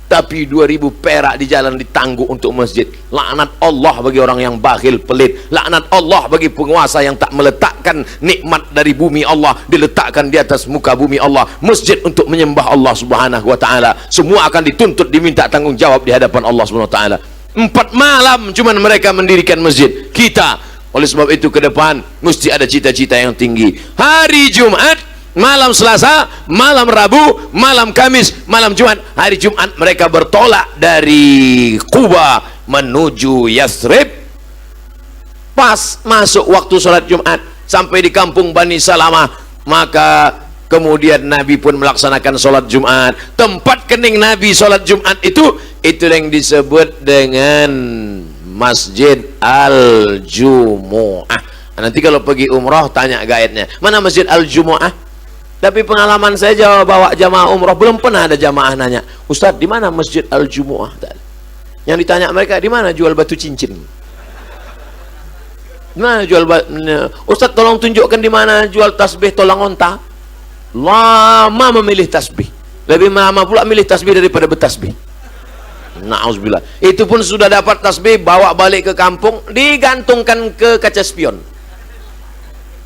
Tapi 2.000 perak di jalan ditangguk untuk masjid. Laknat Allah bagi orang yang bakhil, pelit. Laknat Allah bagi penguasa yang tak meletakkan nikmat dari bumi Allah diletakkan di atas muka bumi Allah. Masjid untuk menyembah Allah Subhanahu wa taala. Semua akan dituntut diminta tanggung jawab di hadapan Allah Subhanahu wa taala. 4 malam cuman mereka mendirikan masjid. Kita oleh sebab itu ke depan mesti ada cita-cita yang tinggi. Hari Jumat, malam Selasa, malam Rabu, malam Kamis, malam Jumat. Hari Jumat mereka bertolak dari Kuba menuju Yathrib. Pas masuk waktu sholat Jumat, sampai di kampung Bani Salamah, maka kemudian Nabi pun melaksanakan sholat Jumat. Tempat kening Nabi sholat Jumat itu yang disebut dengan Masjid Al-Jumu'ah. Nanti kalau pergi umrah tanya gaidnya, mana Masjid Al-Jumu'ah? Tapi pengalaman saya bawa jamaah umrah, belum pernah ada jamaah nanya, Ustadz di mana Masjid Al-Jumu'ah? Yang ditanya mereka, di mana jual batu cincin? Di mana jual Ustadz tolong tunjukkan di mana jual tasbih tolong onta. Lama memilih tasbih, lebih lama pula milih tasbih daripada bertasbih. Na'udzubillah. Itu pun sudah dapat tasbih, bawa balik ke kampung, digantungkan ke kaca spion.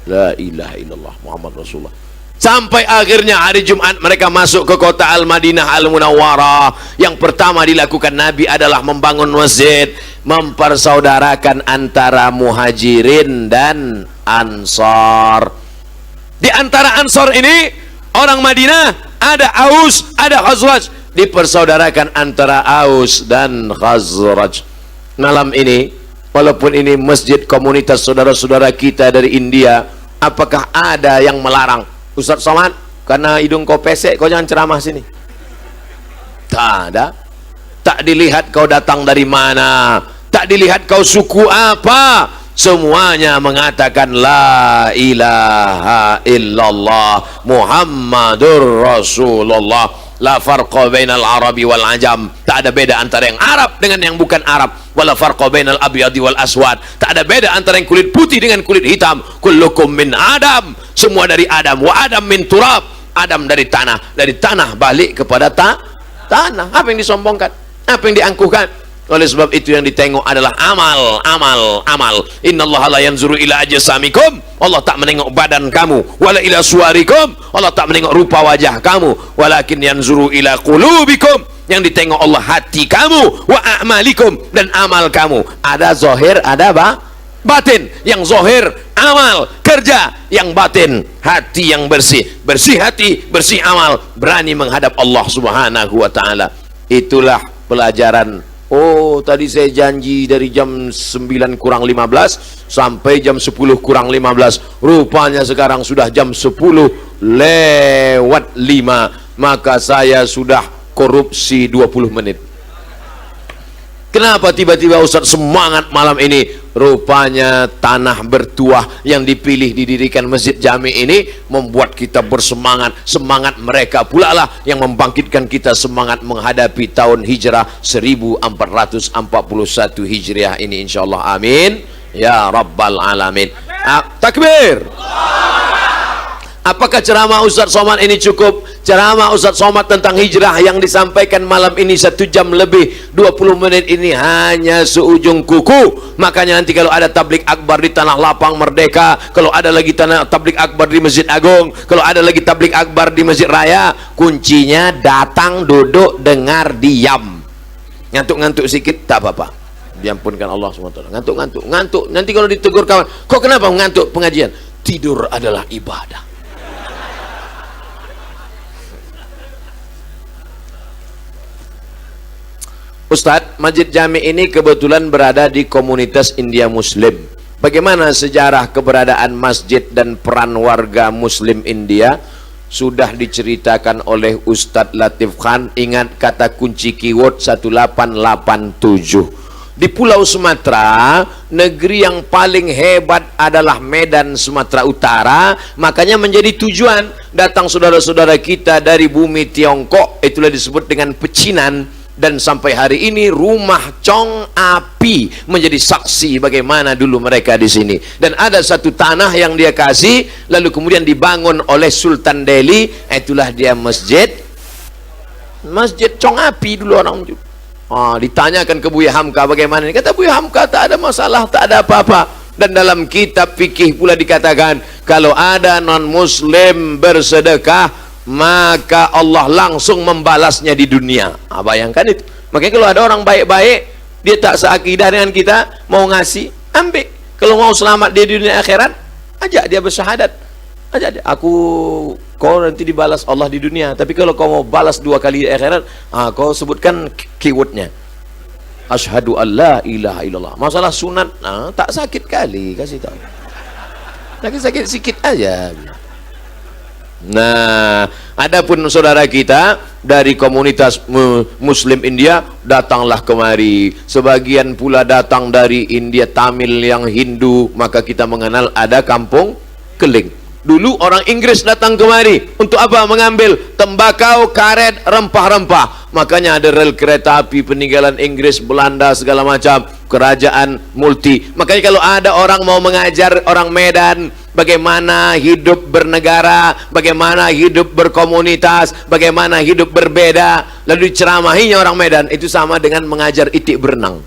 La ilaha illallah Muhammad Rasulullah. Sampai akhirnya hari Jumat mereka masuk ke kota Al-Madinah Al-Munawwarah. Yang pertama dilakukan Nabi adalah membangun masjid, mempersaudarakan antara muhajirin dan ansar. Di antara ansar ini orang Madinah ada Aus, ada Khazraj. dipersaudarakan antara Aus dan Khazraj. Malam ini, walaupun ini masjid komunitas saudara-saudara kita dari India, apakah ada yang melarang? Ustaz Somad, karena hidung kau pesek, kau jangan ceramah sini. Tak ada. Tak dilihat kau datang dari mana, tak dilihat kau suku apa, semuanya mengatakan la ilaha illallah Muhammadur Rasulullah. La farqa bainal arabi wal ajam. Tak ada beda antara yang Arab dengan yang bukan Arab. Wala farqa bainal abyadi wal aswad. Tak ada beda antara yang kulit putih dengan kulit hitam. Kullukum min Adam. Semua dari Adam. Wa Adam min turab. Adam dari tanah. Dari tanah balik kepada tanah. Apa yang disombongkan? Apa yang diangkuhkan? Oleh sebab itu yang ditengok adalah amal. Innallaha la yanzuru ila ajsamikum. Allah tak menengok badan kamu. Wala ila suwarikum. Allah tak menengok rupa wajah kamu. Walakin yanzuru ila qulubikum. Yang ditengok Allah hati kamu. Wa a'malikum. Dan amal kamu. Ada zahir, ada batin. Yang zahir amal, kerja. Yang batin hati yang bersih. Bersih hati, bersih amal. Berani menghadap Allah subhanahu wa ta'ala. Itulah pelajaran. Oh, tadi saya janji dari jam 9 kurang 15 sampai jam 10 kurang 15. Rupanya sekarang sudah jam 10 lewat 5. Maka saya sudah korupsi 20 menit. Kenapa tiba-tiba Ustaz semangat malam ini? Rupanya tanah bertuah yang dipilih didirikan Masjid Jami ini membuat kita bersemangat. Semangat mereka pula lah yang membangkitkan kita semangat menghadapi tahun hijrah 1441 hijriah ini, insyaallah. Amin ya rabbal alamin. Takbir. Apakah ceramah Ustaz Somad ini cukup? Ceramah Ustaz Somad tentang hijrah yang disampaikan malam ini 1 jam lebih 20 menit ini hanya seujung kuku. Makanya nanti kalau ada tablik akbar di Tanah Lapang Merdeka, kalau ada lagi tablik akbar di Masjid Agung, kalau ada lagi tablik akbar di Masjid Raya, kuncinya datang, duduk, dengar, diam. Ngantuk-ngantuk sikit tak apa-apa, diampunkan Allah SWT. Ngantuk. Nanti kalau ditegur kawan, kok kenapa ngantuk pengajian? Tidur adalah ibadah. Ustadz, Masjid Jami ini kebetulan berada di komunitas India Muslim. Bagaimana sejarah keberadaan masjid dan peran warga Muslim India? Sudah diceritakan oleh Ustadz Latif Khan. Ingat kata kunci keyword 1887. Di Pulau Sumatera, negeri yang paling hebat adalah Medan, Sumatera Utara. Makanya menjadi tujuan datang saudara-saudara kita dari bumi Tiongkok. Itulah disebut dengan pecinan. Dan sampai hari ini rumah Chong Api menjadi saksi bagaimana dulu mereka di sini. Dan ada satu tanah yang dia kasih, lalu kemudian dibangun oleh Sultan Delhi. Itulah dia masjid Chong Api dulu orang. Ditanyakan ke Buya Hamka bagaimana ini. Kata Buya Hamka tak ada masalah, tak ada apa-apa. Dan dalam kitab fikih pula dikatakan kalau ada non muslim bersedekah maka Allah langsung membalasnya di dunia. Bayangkan itu. Makanya kalau ada orang baik-baik, dia tak seakidah dengan kita, mau ngasih, ambil. Kalau mau selamat di dunia akhirat, ajak dia bersyahadat. Ajak dia, kau nanti dibalas Allah di dunia. Tapi kalau kau mau balas 2 kali di akhirat, kau sebutkan keywordnya. Asyhadu an la ilaha illallah. Masalah sunat, tak sakit kali, kasih tahu. Sakit sikit aja. Nah, adapun saudara kita dari komunitas Muslim India, datanglah kemari. Sebagian pula datang dari India Tamil yang Hindu. Maka kita mengenal ada kampung keling. Dulu orang Inggris datang kemari untuk apa? Mengambil tembakau, karet, rempah-rempah. Makanya ada rel kereta api peninggalan Inggris, Belanda, segala macam, kerajaan multi. Makanya kalau ada orang mau mengajar orang Medan bagaimana hidup bernegara, bagaimana hidup berkomunitas, bagaimana hidup berbeda, lalu diceramahinya orang Medan, itu sama dengan mengajar itik berenang.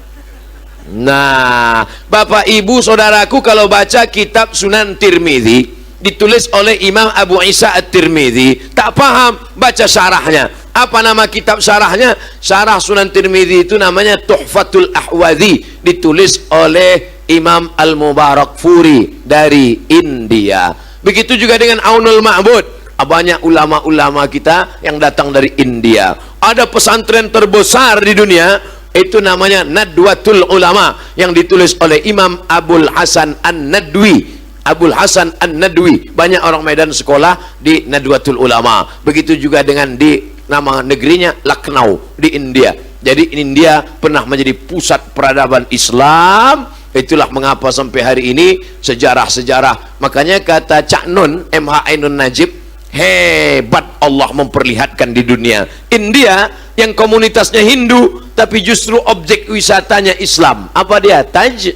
Nah, Bapak Ibu Saudaraku, kalau baca kitab Sunan Tirmidzi ditulis oleh Imam Abu Isa At-Tirmidzi, tak paham, baca syarahnya. Apa nama kitab syarahnya? Syarah Sunan Tirmidzi itu namanya Tuhfatul Ahwadhi, ditulis oleh Imam Al-Mubarakfuri dari India. Begitu juga dengan Aunul Ma'bud. Banyak ulama-ulama kita yang datang dari India. Ada pesantren terbesar di dunia, itu namanya Nadwatul Ulama, yang ditulis oleh Imam Abul Hasan An-Nadwi. Abul Hasan An-Nadwi. Banyak orang Medan sekolah di Nadwatul Ulama. Begitu juga dengan di nama negerinya Lucknow di India. Jadi India pernah menjadi pusat peradaban Islam. Itulah mengapa sampai hari ini sejarah-sejarah. Makanya kata Cak Nun, MH Ainun Najib, hebat Allah memperlihatkan di dunia. India yang komunitasnya Hindu, tapi justru objek wisatanya Islam. Apa dia? Taj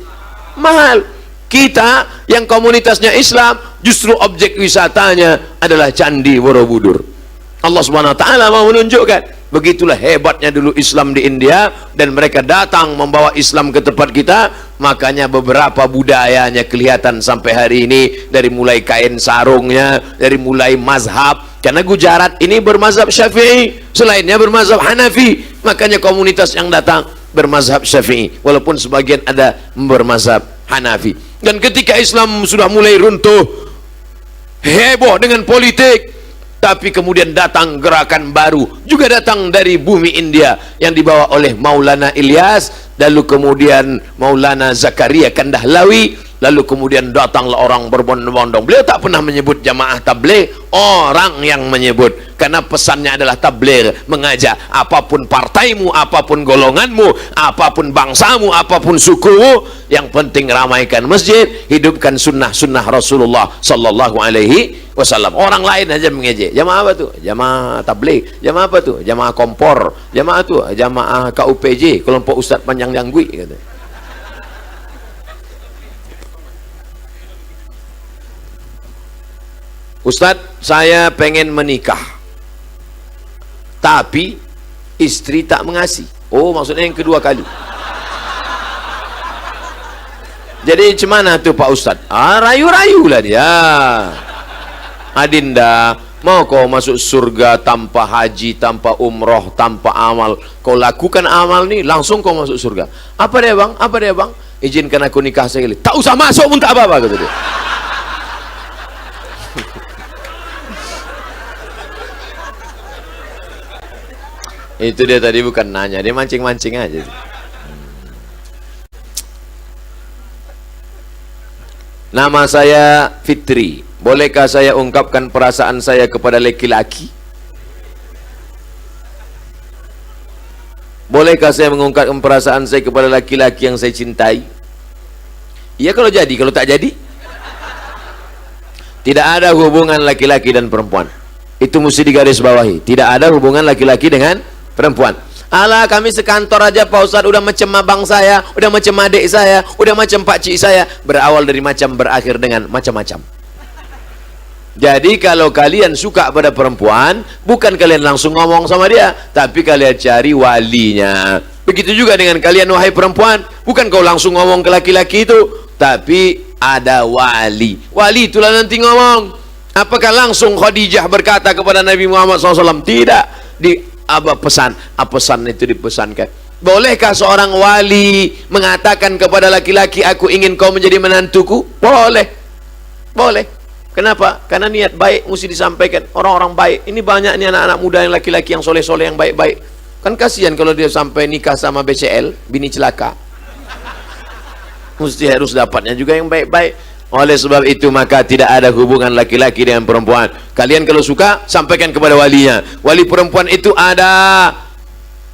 Mahal. Kita yang komunitasnya Islam, justru objek wisatanya adalah Candi Borobudur. Allah Subhanahu wa taala mau menunjukkan begitulah hebatnya dulu Islam di India, dan mereka datang membawa Islam ke tempat kita. Makanya beberapa budayanya kelihatan sampai hari ini, dari mulai kain sarungnya, dari mulai mazhab, karena Gujarat ini bermazhab Syafi'i, selainnya bermazhab Hanafi. Makanya komunitas yang datang bermazhab Syafi'i, walaupun sebagian ada bermazhab Hanafi. Dan ketika Islam sudah mulai runtuh, heboh dengan politik, tapi kemudian datang gerakan baru, juga datang dari bumi India, yang dibawa oleh Maulana Ilyas, lalu kemudian Maulana Zakaria Kandahlawi, lalu kemudian datanglah orang berbondong-bondong. Beliau tak pernah menyebut jamaah tabligh, orang yang menyebut, karena pesannya adalah tabligh, mengajak apapun partaimu, apapun golonganmu, apapun bangsamu, apapun sukumu, yang penting ramaikan masjid, hidupkan sunnah-sunnah Rasulullah sallallahu alaihi wasallam. Orang lain aja mengejek. Jamaah apa tuh? Jamaah tabligh. Jamaah apa tuh? Jamaah kompor. Jamaah tuh? Jamaah KUPJ, kelompok Ustadz Panjang Janggui, kata. Ustadz, saya pengen menikah, tapi istri tak mengasih. Oh, maksudnya yang kedua kali. Jadi gimana tuh Pak Ustadz? Rayu-rayu lah dia. Adinda, mau kau masuk surga tanpa haji, tanpa umroh, tanpa amal? Kau lakukan amal nih, langsung kau masuk surga. Apa dia bang? Apa dia bang? Izinkan aku nikah sekali. Tak usah masuk pun tak apa-apa, kata dia. Itu dia tadi bukan nanya, dia mancing-mancing aja. Nama saya Fitri. Bolehkah saya ungkapkan perasaan saya kepada laki-laki? Bolehkah saya mengungkapkan perasaan saya kepada laki-laki yang saya cintai? Iya kalau jadi, kalau tak jadi? Tidak ada hubungan laki-laki dan perempuan. Itu mesti digarisbawahi. Tidak ada hubungan laki-laki dengan perempuan. Alah, kami sekantor aja Pak Ustadz, udah macam abang saya, udah macam adik saya, udah macam pakcik saya. Berawal dari macam, berakhir dengan macam-macam. Jadi kalau kalian suka pada perempuan, bukan kalian langsung ngomong sama dia, tapi kalian cari walinya. Begitu juga dengan kalian wahai perempuan, bukan kau langsung ngomong ke laki-laki itu, tapi ada wali. Wali itulah nanti ngomong. Apakah langsung Khadijah berkata kepada Nabi Muhammad SAW? Tidak. Pesan itu dipesankan. Bolehkah seorang wali mengatakan kepada laki-laki, aku ingin kau menjadi menantuku? Boleh. Boleh. Kenapa? Karena niat baik mesti disampaikan. Orang-orang baik. Ini banyak nih anak-anak muda yang laki-laki yang soleh-soleh, yang baik-baik. Kan kasihan kalau dia sampai nikah sama BCL, bini celaka. Mesti harus dapatnya juga yang baik-baik. Oleh sebab itu maka tidak ada hubungan laki-laki dengan perempuan. Kalian kalau suka, sampaikan kepada walinya. Wali perempuan itu ada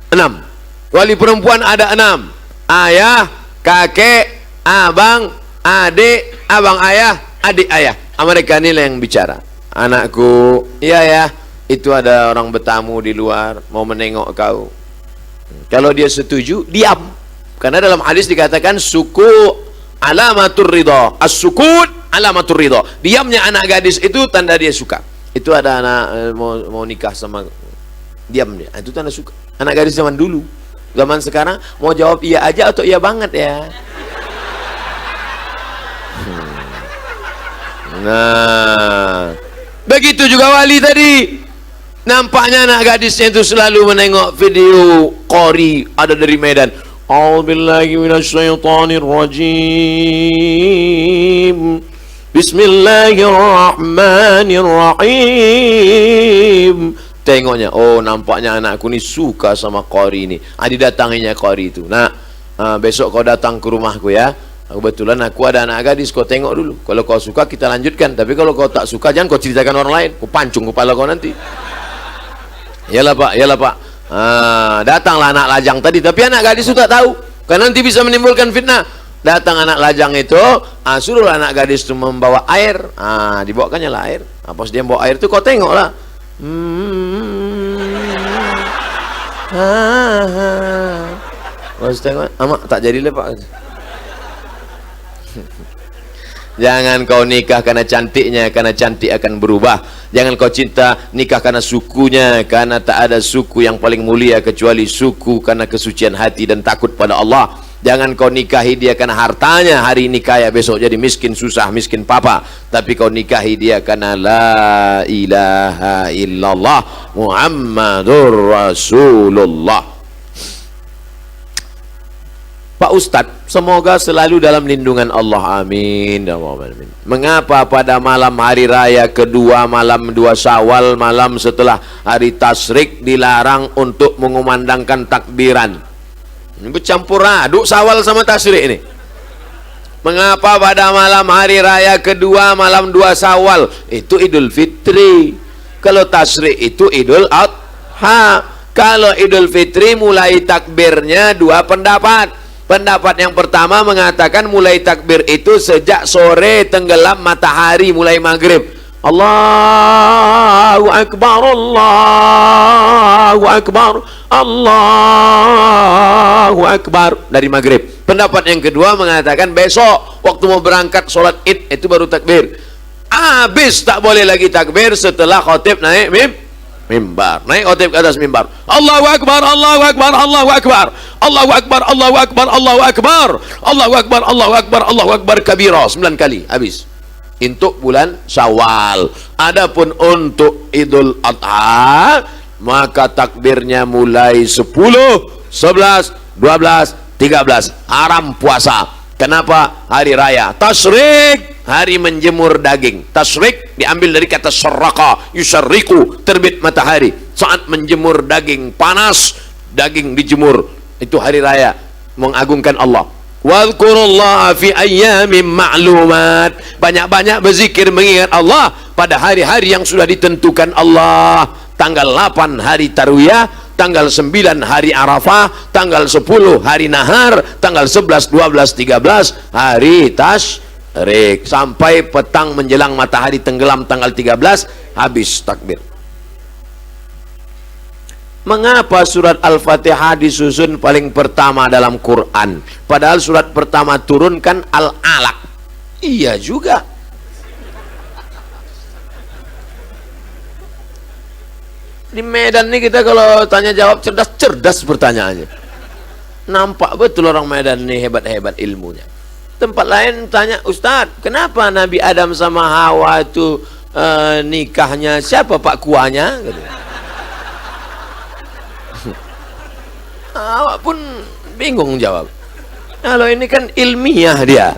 6. Wali perempuan ada 6. Ayah, kakek, abang, adik, abang ayah, adik ayah. Mereka ini yang bicara. Anakku, iya ya, itu ada orang bertamu di luar, mau menengok kau. Kalau dia setuju, diam. Karena dalam hadis dikatakan suku alamatur ridha, as-sukut alamatur ridha. Diamnya anak gadis itu tanda dia suka. Itu ada anak mau nikah sama, diam dia, itu tanda suka. Anak gadis zaman dulu. Zaman sekarang mau jawab iya aja atau iya banget ya. Nah, begitu juga wali tadi. Nampaknya anak gadisnya itu selalu menengok video qori ada dari Medan. A'udzubillahi minasyaitonirrajim. Bismillahirrahmanirrahim. Tengoknya, oh nampaknya anakku ni suka sama qari ni. Didatanginya qari itu. Besok kau datang ke rumahku ya. Kebetulan aku ada anak gadis, kau tengok dulu. Kalau kau suka kita lanjutkan, tapi kalau kau tak suka jangan kau ceritakan orang lain. Kau pancung kepala kau nanti. Yalah pak, yalah pak. Datanglah anak lajang tadi, tapi anak gadis itu tak tahu, karena nanti bisa menimbulkan fitnah. Datang anak lajang itu, suruh anak gadis itu membawa air. Dibawakannya lah air. Pas dia bawa air itu kau tengoklah. Pas tengok, amak tak jadi lepak. Jangan kau nikah karena cantiknya, karena cantik akan berubah. Jangan kau cinta nikah karena sukunya, karena tak ada suku yang paling mulia kecuali suku karena kesucian hati dan takut pada Allah. Jangan kau nikahi dia karena hartanya, hari ini kaya besok jadi miskin susah, miskin papa. Tapi kau nikahi dia karena la ilaha illallah Muhammadur Rasulullah. Pak Ustadz, semoga selalu dalam lindungan Allah, amin. Mengapa pada malam hari raya kedua, malam 2 Syawal, malam setelah hari tasyrik dilarang untuk mengumandangkan takbiran? Ini bercampur aduk Syawal sama tasyrik ini. Mengapa pada malam hari raya kedua, malam 2 Syawal itu Idul Fitri, kalau tasyrik itu Idul Adha? Kalau Idul Fitri mulai takbirnya 2 pendapat. Pendapat yang pertama mengatakan mulai takbir itu sejak sore tenggelam matahari, mulai maghrib. Allahu Akbar, Allahu Akbar, Allahu Akbar, dari maghrib. Pendapat yang kedua mengatakan besok waktu mau berangkat sholat id itu baru takbir. Habis tak boleh lagi takbir setelah khatib naik mimbar, naik khotib ke atas mimbar. Allahu Akbar, Allahu Akbar, Allahu Akbar, Allahu Akbar, Allahu Akbar, Allahu Akbar, Allahu Akbar, Allahu Akbar, Allahu Akbar kabira, 9 kali habis. Untuk bulan Syawal. Adapun untuk Idul Adha, maka takbirnya mulai 10, 11, 12, 13. Haram puasa. Kenapa? Hari raya tasyrik, hari menjemur daging. Tasyrik diambil dari kata syarraqa, yusarriku, terbit matahari. Saat menjemur daging, panas, daging dijemur. Itu hari raya mengagungkan Allah. Wadhkurullaha fi ayyamin ma'lumat. Banyak-banyak berzikir mengingat Allah pada hari-hari yang sudah ditentukan Allah. Tanggal 8 hari Tarwiyah, tanggal 9 hari Arafah, tanggal 10 hari Nahar, tanggal 11, 12, 13 hari tasyrik. Sampai petang menjelang matahari tenggelam tanggal 13 habis takbir. Mengapa surat Al-Fatihah disusun paling pertama dalam Quran? Padahal surat pertama turunkan Al-Alaq. Iya juga. Di Medan ini kita kalau tanya jawab cerdas pertanyaannya. Nampak betul orang Medan ini hebat-hebat ilmunya. Tempat lain tanya, Ustadz, kenapa Nabi Adam sama Hawa itu nikahnya siapa pak kuahnya? Gitu. Awak pun bingung jawab. Kalau ini kan ilmiah dia.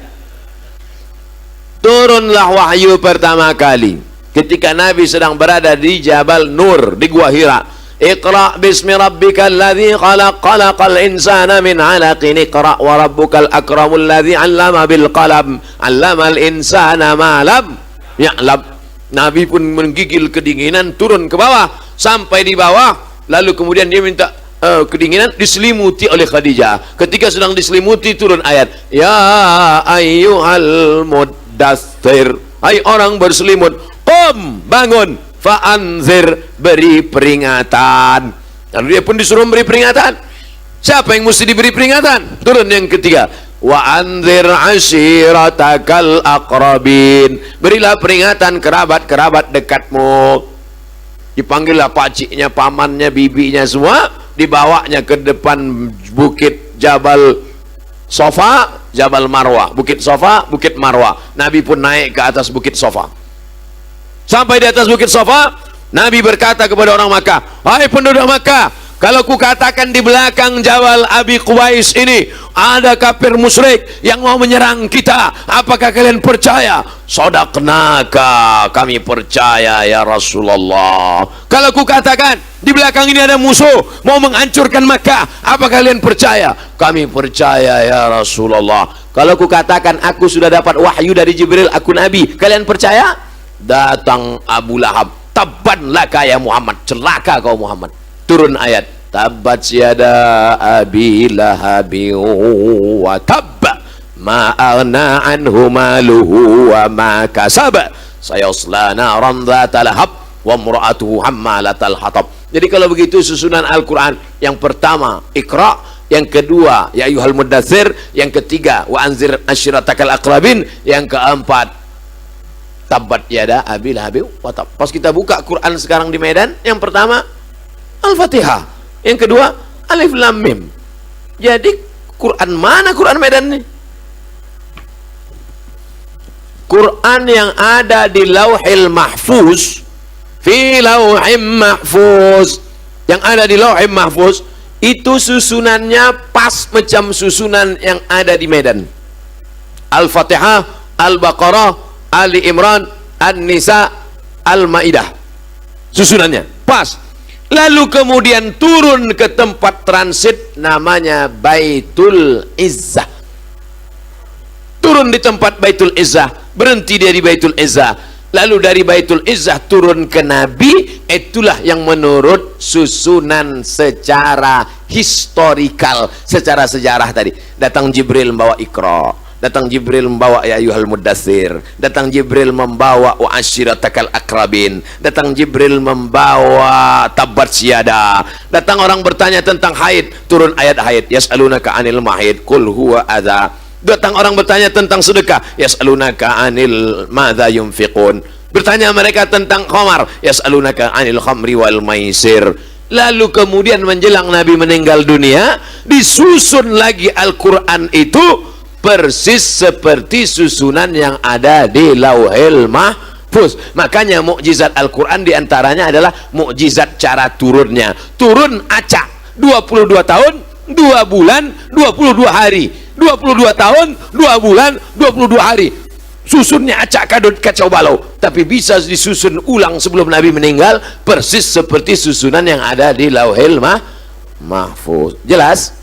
Turunlah wahyu pertama kali ketika Nabi sedang berada di Jabal Nur di Gua Hira. Iqra bismi rabbikal ladzi khalaq, khalaqal insana min 'alaqin, iqra wa rabbukal akramul ladzi 'allama bil qalam, 'allamal insana ma lam ya'lam. Nabi pun menggigil kedinginan, turun ke bawah sampai di bawah, lalu kemudian dia minta kedinginan, diselimuti oleh Khadijah. Ketika sedang diselimuti turun ayat, ya ayyuhal muddatsir, hai orang berselimut, qum, bangun, fa'anzir, beri peringatan. Lalu dia pun disuruh beri peringatan. Siapa yang mesti diberi peringatan? Turun yang ketiga, wa anzir ashiratakal aqrabin, berilah peringatan kerabat-kerabat dekatmu. Dipanggillah pakciknya, pamannya, bibinya semua, dibawanya ke depan bukit Jabal Sofa, Jabal Marwah, bukit Sofa, bukit Marwah. Nabi pun naik ke atas bukit Sofa. Sampai di atas bukit Sofa, Nabi berkata kepada orang Makkah, hai penduduk Makkah, Kalau kukatakan di belakang Jabal Abi Quwais ini ada kafir musyrik yang mau menyerang kita, apakah kalian percaya? Sadaqnaka, kami percaya ya Rasulullah. Kalau kukatakan di belakang ini ada musuh mau menghancurkan Makkah, apa kalian percaya? Kami percaya ya Rasulullah. Kalau kukatakan aku sudah dapat wahyu dari Jibril, aku nabi, kalian percaya? Datang Abu Lahab, tabban laka ya Muhammad, celaka kau Muhammad. Turun ayat, tabbat yada abi lahabi wa tabba ma aghna anhu maluhu wa ma kasaba sayasla naran dzata lahab wa imra'atuhu hammalatal hatab. Jadi kalau begitu susunan Al-Quran, yang pertama Iqra, yang kedua ya ayyuhal muddatsir, yang ketiga wa anzir asyiratakal aqrabin, yang keempat tabbat yada abi lahabi wa tab. Pas kita buka Quran sekarang di Medan, yang pertama Al-Fatihah, yang kedua Alif Lam Mim. Jadi Quran mana Quran Medan nih? Quran yang ada di Lauhil Mahfuz, fi Lauhim Mahfuz, yang ada di Lauhim Mahfuz itu susunannya pas macam susunan yang ada di Medan. Al-Fatihah, Al-Baqarah, Ali Imran, An-Nisa, Al-Maidah, susunannya pas. Lalu kemudian turun ke tempat transit namanya Baitul Izzah. Turun di tempat Baitul Izzah, berhenti dia di Baitul Izzah. Lalu dari Baitul Izzah turun ke Nabi. Itulah yang menurut susunan secara historikal, secara sejarah tadi. Datang Jibril membawa Iqra, datang Jibril membawa ya ayyuhal muddatsir, datang Jibril membawa wa asyiratakal akrabin, datang Jibril membawa tabbat syada, datang orang bertanya tentang haid, turun ayat haid, yas'alunaka anil mahid qul huwa adza, datang orang bertanya tentang sedekah, yas'alunaka anil madza yunfiqun, bertanya mereka tentang khamar, yas'alunaka anil khamri wal maisir. Lalu kemudian menjelang Nabi meninggal dunia, disusun lagi Al-Quran itu persis seperti susunan yang ada di Lauhil Mahfuz. Makanya mukjizat Al-Quran diantaranya adalah mukjizat cara turunnya. Turun acak 22 tahun 2 bulan 22 hari, 22 tahun 2 bulan 22 hari. Susunnya acak kadut kacau balau, tapi bisa disusun ulang sebelum Nabi meninggal persis seperti susunan yang ada di Lauhil Mahfuz. Jelas?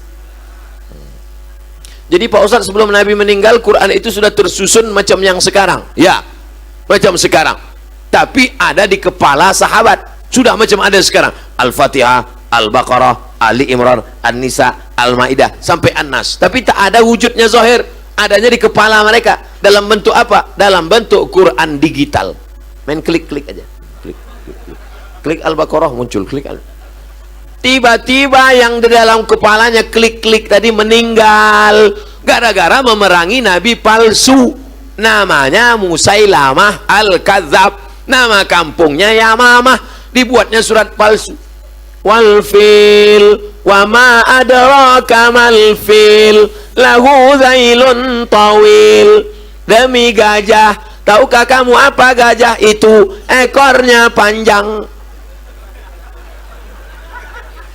Jadi Pak Ustadz, sebelum Nabi meninggal Quran itu sudah tersusun macam yang sekarang? Ya, macam sekarang, tapi ada di kepala sahabat, sudah macam ada sekarang. Al-Fatihah, Al-Baqarah, Ali Imran, An-Nisa, Al-Maidah sampai An-Nas, tapi tak ada wujudnya zahir, adanya di kepala mereka. Dalam bentuk apa? Dalam bentuk Quran digital. Main klik-klik aja, klik Al-Baqarah muncul, klik tiba-tiba yang di dalam kepalanya klik-klik tadi meninggal gara-gara memerangi nabi palsu, namanya Musailamah Al-Kadzab, nama kampungnya Yamamah, dibuatnya surat palsu. Wal fil wa ma adraka mal fil lahu zailun tawil, demi gajah, tahukah kamu apa gajah itu? Ekornya panjang.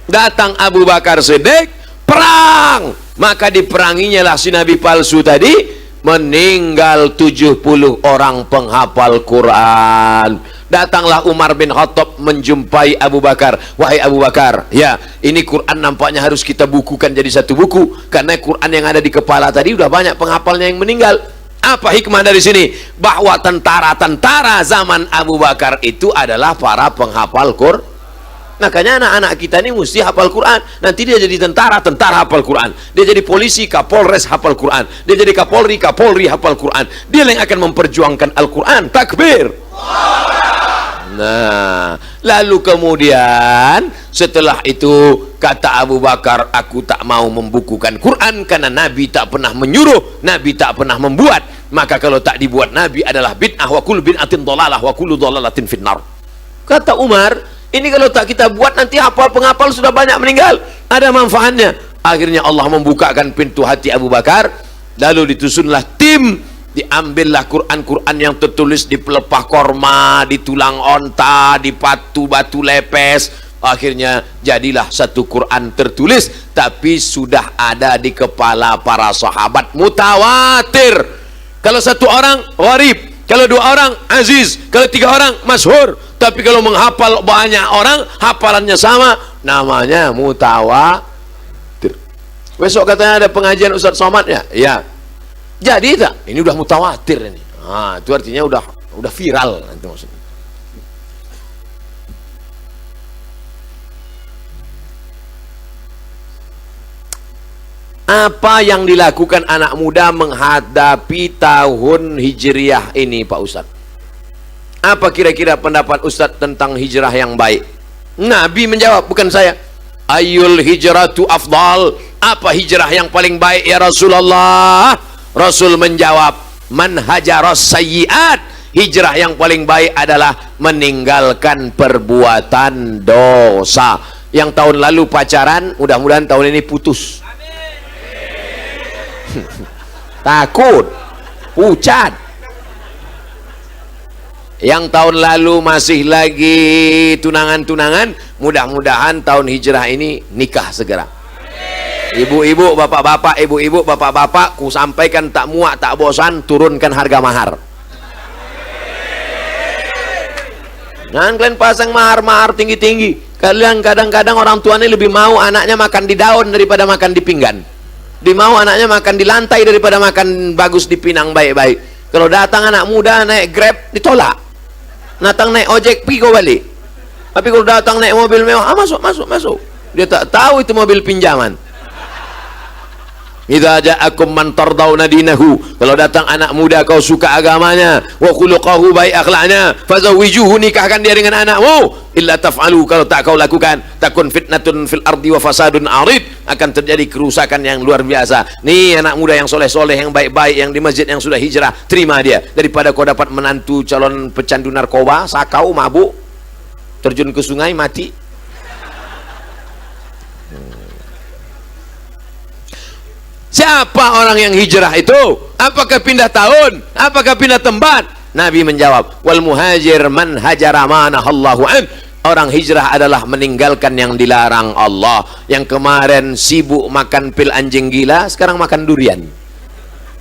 Datang Abu Bakar Siddiq, perang, maka diperanginya lah si nabi palsu tadi, meninggal 70 orang penghafal Quran. Datanglah Umar bin Khattab menjumpai Abu Bakar, wahai Abu Bakar, ya ini Quran nampaknya harus kita bukukan jadi satu buku, karena Quran yang ada di kepala tadi udah banyak penghafalnya yang meninggal. Apa hikmah dari sini? Bahwa tentara-tentara zaman Abu Bakar itu adalah para penghafal Quran. Makanya anak-anak kita ini mesti hafal Quran. Nanti dia jadi tentara hafal Quran. Dia jadi polisi, kapolres hafal Quran. Dia jadi kapolri hafal Quran. Dia yang akan memperjuangkan Al-Quran. Takbir. Nah, lalu kemudian setelah itu kata Abu Bakar, aku tak mau membukukan Quran karena Nabi tak pernah menyuruh, Nabi tak pernah membuat. Maka kalau tak dibuat Nabi adalah bid'ah, wa kullu bid'atin dhalalah wa kullu dhalalatin finnar. Kata Umar, ini kalau tak kita buat nanti hafal penghafal sudah banyak meninggal, ada manfaatnya. Akhirnya Allah membukakan pintu hati Abu Bakar, lalu ditusunlah tim, diambillah Quran-Quran yang tertulis di pelepah korma, di tulang onta, di batu lepes, Akhirnya jadilah satu Quran tertulis, tapi sudah ada di kepala para sahabat, mutawatir. Kalau satu orang gharib, kalau dua orang aziz, kalau tiga orang masyhur. Tapi kalau menghafal banyak orang, hafalannya sama, namanya mutawatir. Besok katanya ada pengajian Ustaz Somad ya? Ya. Jadi tak? Ini udah mutawatir ini. Nah, itu artinya udah viral nanti maksudnya. Apa yang dilakukan anak muda menghadapi tahun hijriah ini, Pak Ustadz? Apa kira-kira pendapat Ustadz tentang hijrah yang baik? Nabi menjawab, bukan saya. Ayul hijratu afdal. Apa hijrah yang paling baik ya Rasulullah? Rasul menjawab, man hajaras sayyiat. Hijrah yang paling baik adalah meninggalkan perbuatan dosa. Yang tahun lalu pacaran, mudah-mudahan tahun ini putus. Takut, pucat. Yang tahun lalu masih lagi tunangan-tunangan, mudah-mudahan tahun hijrah ini nikah segera. Ibu-ibu, bapak-bapak, ibu-ibu, bapak-bapak, ku sampaikan tak muak, tak bosan, turunkan harga mahar. Jangan kalian pasang mahar-mahar tinggi-tinggi. Kalian kadang-kadang orang tuanya lebih mau anaknya makan di daun daripada makan di pinggan. Dia mau anaknya makan di lantai daripada makan bagus di pinang baik-baik. Kalau datang anak muda naik Grab, ditolak. Datang naik ojek, pergi kau balik. Tapi kalau datang naik mobil mewah, masuk. Dia tak tahu itu mobil pinjaman. Idza ja'akum man tardawna dinahu. Kalau datang anak muda kau suka agamanya, wa khuluquhu baik akhlaknya, fazawwijuhu, nikahkan dia dengan anakmu. Illa taf'alu, kalau tak kau lakukan, takun fitnatun fil ardi wa fasadun arid, akan terjadi kerusakan yang luar biasa. Nih anak muda yang soleh-soleh, yang baik-baik, yang di masjid, yang sudah hijrah, terima dia. Daripada kau dapat menantu calon pecandu narkoba, sakau, mabuk, terjun ke sungai, mati. Siapa orang yang hijrah itu? Apakah pindah tahun? Apakah pindah tempat? Nabi menjawab, wal muhajir man hajara manahallahu an. Orang hijrah adalah meninggalkan yang dilarang Allah. Yang kemarin sibuk makan pil anjing gila, sekarang makan durian.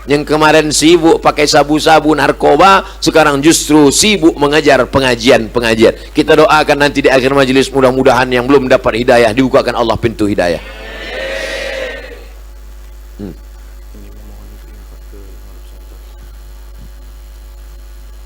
Yang kemarin sibuk pakai sabu-sabu narkoba, sekarang justru sibuk mengajar pengajian-pengajian. Kita doakan nanti di akhir majelis, mudah-mudahan yang belum dapat hidayah dibukakan Allah pintu hidayah.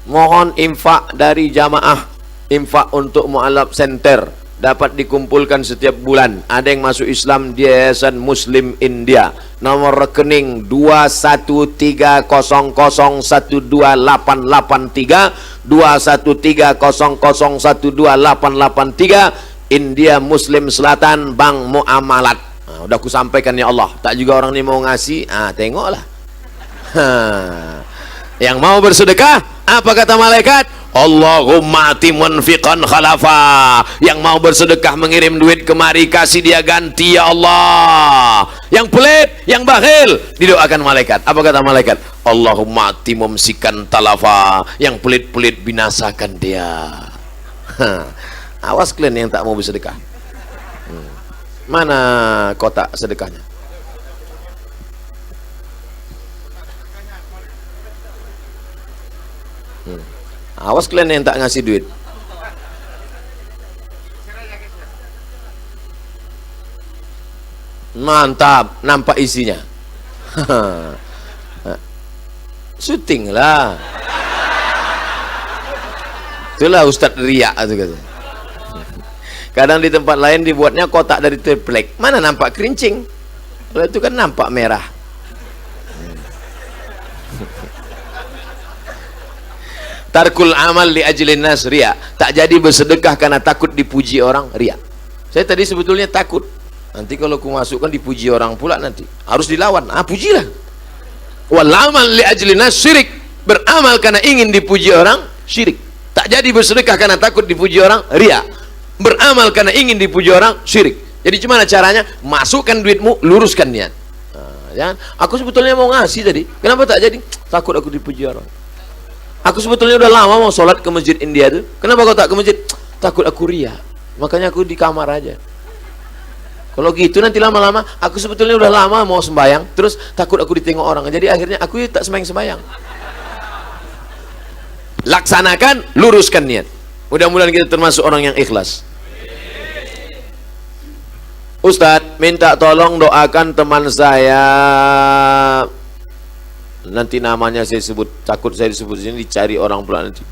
Mohon infak dari jamaah, infak untuk mu'alaf center dapat dikumpulkan setiap bulan. Ada yang masuk Islam di Yayasan Muslim India. Nomor rekening 2130012883, 2130012883, India Muslim Selatan, Bank Muamalat. Nah, udah aku sampaikan ya Allah. Tak juga orang ini mau ngasih, tengoklah. Yang mau bersedekah, apa kata malaikat? Allahumma ati munfiqan khalafa. Yang mau bersedekah mengirim duit kemari, kasih dia ganti ya Allah. Yang pelit, yang bakhil, didoakan malaikat. Apa kata malaikat? Allahumma ati mumsikan talafa. Yang pelit-pelit binasakan dia. Awas kalian yang tak mau bersedekah. Mana kotak sedekahnya? Awas kalian yang tak ngasih duit. Mantap, nampak isinya. Syuting lah. Itulah Ustadz riak itu kata. Kadang di tempat lain dibuatnya kotak dari triplek. Mana nampak kerincing? Kalau itu kan nampak merah. Tarkul amal li ajlin nas riya. Tak jadi bersedekah karena takut dipuji orang, riya. Saya tadi sebetulnya takut. Nanti kalau aku masukkan dipuji orang pula nanti. Harus dilawan. Pujilah. Wal amal li ajlin nas syirik. Beramal karena ingin dipuji orang, syirik. Tak jadi bersedekah karena takut dipuji orang, riya. Beramal karena ingin dipuji orang, syirik. Jadi gimana caranya? Masukkan duitmu, luruskan niat. Jangan. Aku sebetulnya mau ngasih tadi. Kenapa tak jadi? Takut aku dipuji orang. Aku sebetulnya udah lama mau sholat ke masjid India tuh. Kenapa kau tak ke masjid? Takut aku riya. Makanya aku di kamar aja. Kalau gitu nanti lama-lama aku sebetulnya udah lama mau sembahyang, terus takut aku ditengok orang, jadi akhirnya aku tak sembahyang. Laksanakan, luruskan niat. Mudah-mudahan kita termasuk orang yang ikhlas. Ustadz, minta tolong doakan teman saya, nanti namanya saya sebut, takut saya disebut sini dicari orang pula nanti.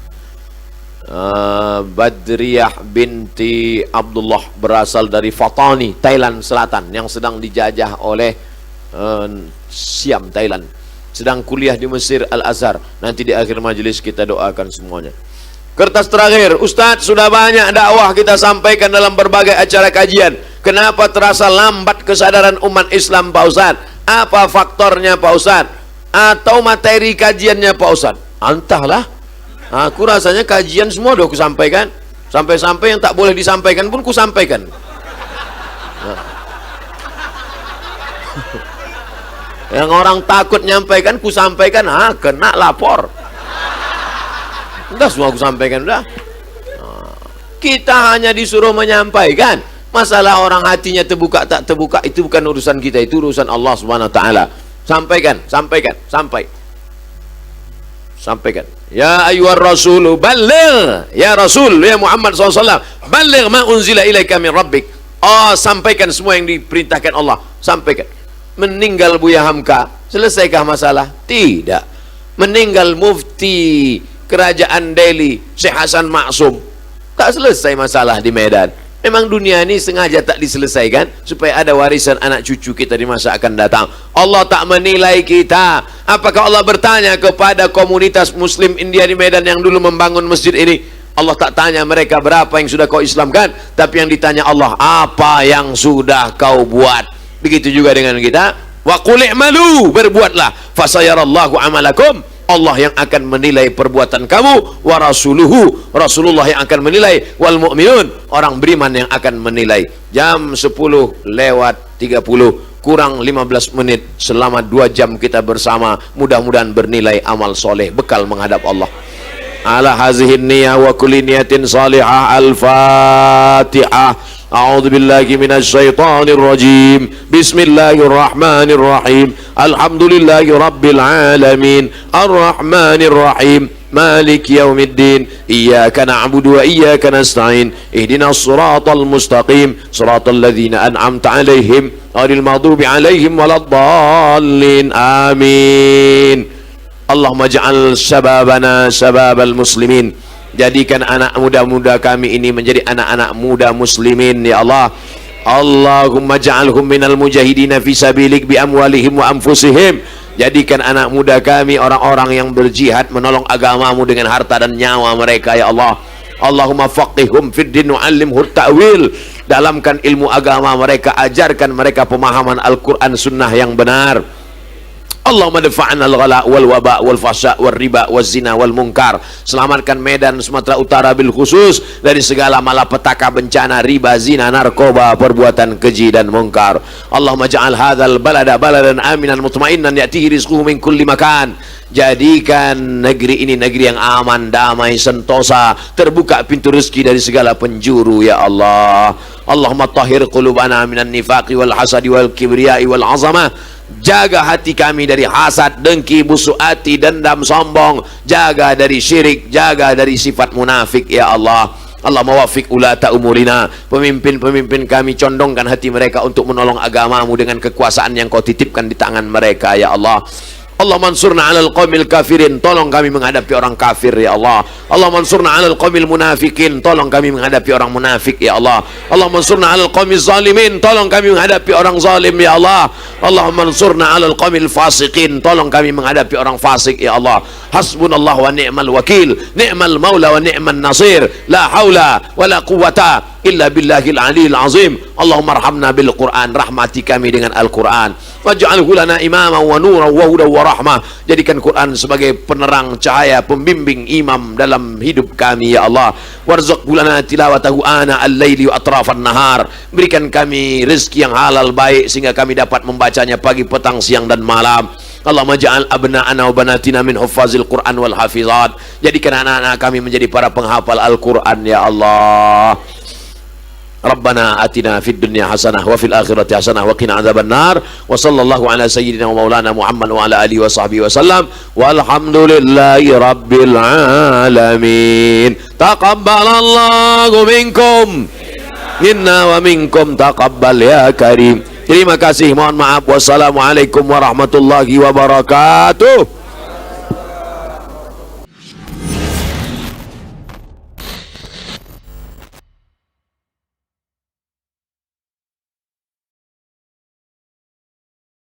Badriyah binti Abdullah, berasal dari Fatani, Thailand Selatan, yang sedang dijajah oleh Siam, Thailand, sedang kuliah di Mesir Al-Azhar. Nanti di akhir majelis kita doakan semuanya. Kertas terakhir, Ustadz, sudah banyak dakwah kita sampaikan dalam berbagai acara kajian, kenapa terasa lambat kesadaran umat Islam Pak Ustadz? Apa faktornya Pak Ustadz? Atau materi kajiannya Pak Ustadz? Entahlah. Aku rasanya kajian semua udah aku sampaikan, sampai-sampai yang tak boleh disampaikan pun ku sampaikan. Yang orang takut nyampaikan ku sampaikan, kena lapor. Udah semua aku sampaikan udah. Kita hanya disuruh menyampaikan. Masalah orang hatinya terbuka tak terbuka itu bukan urusan kita, itu urusan Allah Subhanahu wa taala. Sampaikan. Ya ayyuhar rasulu balligh, ya Rasul, ya Muhammad SAW, balligh ma unzila ilaika min rabbik. Sampaikan semua yang diperintahkan Allah, sampaikan. Meninggal Buya Hamka, selesaikah masalah? Tidak. Meninggal mufti kerajaan Delhi, Syekh Hasan Maksum, tak selesai masalah di Medan. Memang dunia ini sengaja tak diselesaikan supaya ada warisan anak cucu kita di masa akan datang. Allah tak menilai kita. Apakah Allah bertanya kepada komunitas muslim India di Medan yang dulu membangun masjid ini? Allah tak tanya mereka berapa yang sudah kau islamkan, tapi yang ditanya Allah, apa yang sudah kau buat? Begitu juga dengan kita. Wa qul i'malu, berbuatlah, fasayarallahu amalakum. Allah yang akan menilai perbuatan kamu, wa rasuluhu, Rasulullah yang akan menilai, wal mu'minun, orang beriman yang akan menilai. Jam 10 lewat 30 kurang 15 menit, selama 2 jam kita bersama, mudah-mudahan bernilai amal soleh, bekal menghadap Allah. Ala hazihin niyah wa kulli niyatin salihah. Al-Fatihah. A'udzu billahi minasy syaithanir rajim. Bismillahirrahmanirrahim. Alhamdulillahi rabbil alamin. Arrahmanir rahim. Maliki yaumiddin. Iyyaka na'budu wa iyyaka nasta'in. Ihdinas siratal mustaqim. Siratal ladzina an'amta 'alaihim ghairil maghdubi 'alaihim waladdallin. Amin. Allahumma ja'al syababana syababal muslimin. Jadikan anak muda-muda kami ini menjadi anak-anak muda muslimin ya Allah. Allahumma ja'alhum minal mujahidina fi sabilik bi amwalihim wa anfusihim. Jadikan anak muda kami orang-orang yang berjihad menolong agamamu dengan harta dan nyawa mereka ya Allah. Allahumma faqihhum fid din wa 'allimhum ta'wil. Dalamkan ilmu agama mereka, ajarkan mereka pemahaman Al-Qur'an sunnah yang benar. Allahumma dafa'na al-ghala wal waba wal fasha wal riba wal zina wal munkar. Selamatkan Medan Sumatera Utara bil khusus dari segala malapetaka, bencana, riba, zina, narkoba, perbuatan keji dan munkar. Allahumma ja'al hadzal balada baladan aminan mutmainnan ya'tihi rizquhu min kulli makan. Jadikan negeri ini negeri yang aman, damai, sentosa, terbuka pintu rezeki dari segala penjuru ya Allah. Allahumma tahhir qulubana minan nifaqi wal hasadi wal kibriyai wal azamah. Jaga hati kami dari hasad, dengki, busuk hati, dendam, sombong. Jaga dari syirik, jaga dari sifat munafik ya Allah. Allah mawafik ulata umurina, pemimpin-pemimpin kami, condongkan hati mereka untuk menolong agamamu dengan kekuasaan yang kau titipkan di tangan mereka ya Allah. Allah mansurna 'alal qaumil kafirin, tolong kami menghadapi orang kafir ya Allah. Allah mansurna 'alal qaumil munafikin, tolong kami menghadapi orang munafik ya Allah. Allah mansurna 'alal qaumiz zalimin, tolong kami menghadapi orang zalim ya Allah. Allah mansurna 'alal qaumil fasiqin, tolong kami menghadapi orang fasik ya Allah. Hasbunallah wa ni'mal wakil, ni'mal maula wa ni'man nasir, la haula wa la quwwata illa billahil aliyil azim. Allahumma arhamna bil Qur'an, rahmati kami dengan Al-Qur'an. Waj'alhu lana imaman wa nuran wa hudan wa rahmah. Jadikan Quran sebagai penerang, cahaya, pembimbing, imam dalam hidup kami ya Allah. Warzuqhu lana tilawatahu ana al-laili wa atrafan nahar. Berikan kami rezeki yang halal baik sehingga kami dapat membacanya pagi, petang, siang dan malam. Allahumma ja'al abna'ana wa banatina min huffazil Qur'an wal hafizat. Jadikan anak-anak kami menjadi para penghafal Al-Qur'an ya Allah. Rabbana atina fid dunya hasanah wa fil akhirati hasanah wa qina adzabannar. Wa sallallahu ala sayyidina wa maulana Muhammad wa ala alihi wa sahbihi wasallam. Walhamdulillahi rabbil alamin. Taqabbalallahu minkum minna wa minkum taqabbal ya karim. Terima kasih, mohon maaf. Wassalamualaikum warahmatullahi wabarakatuh.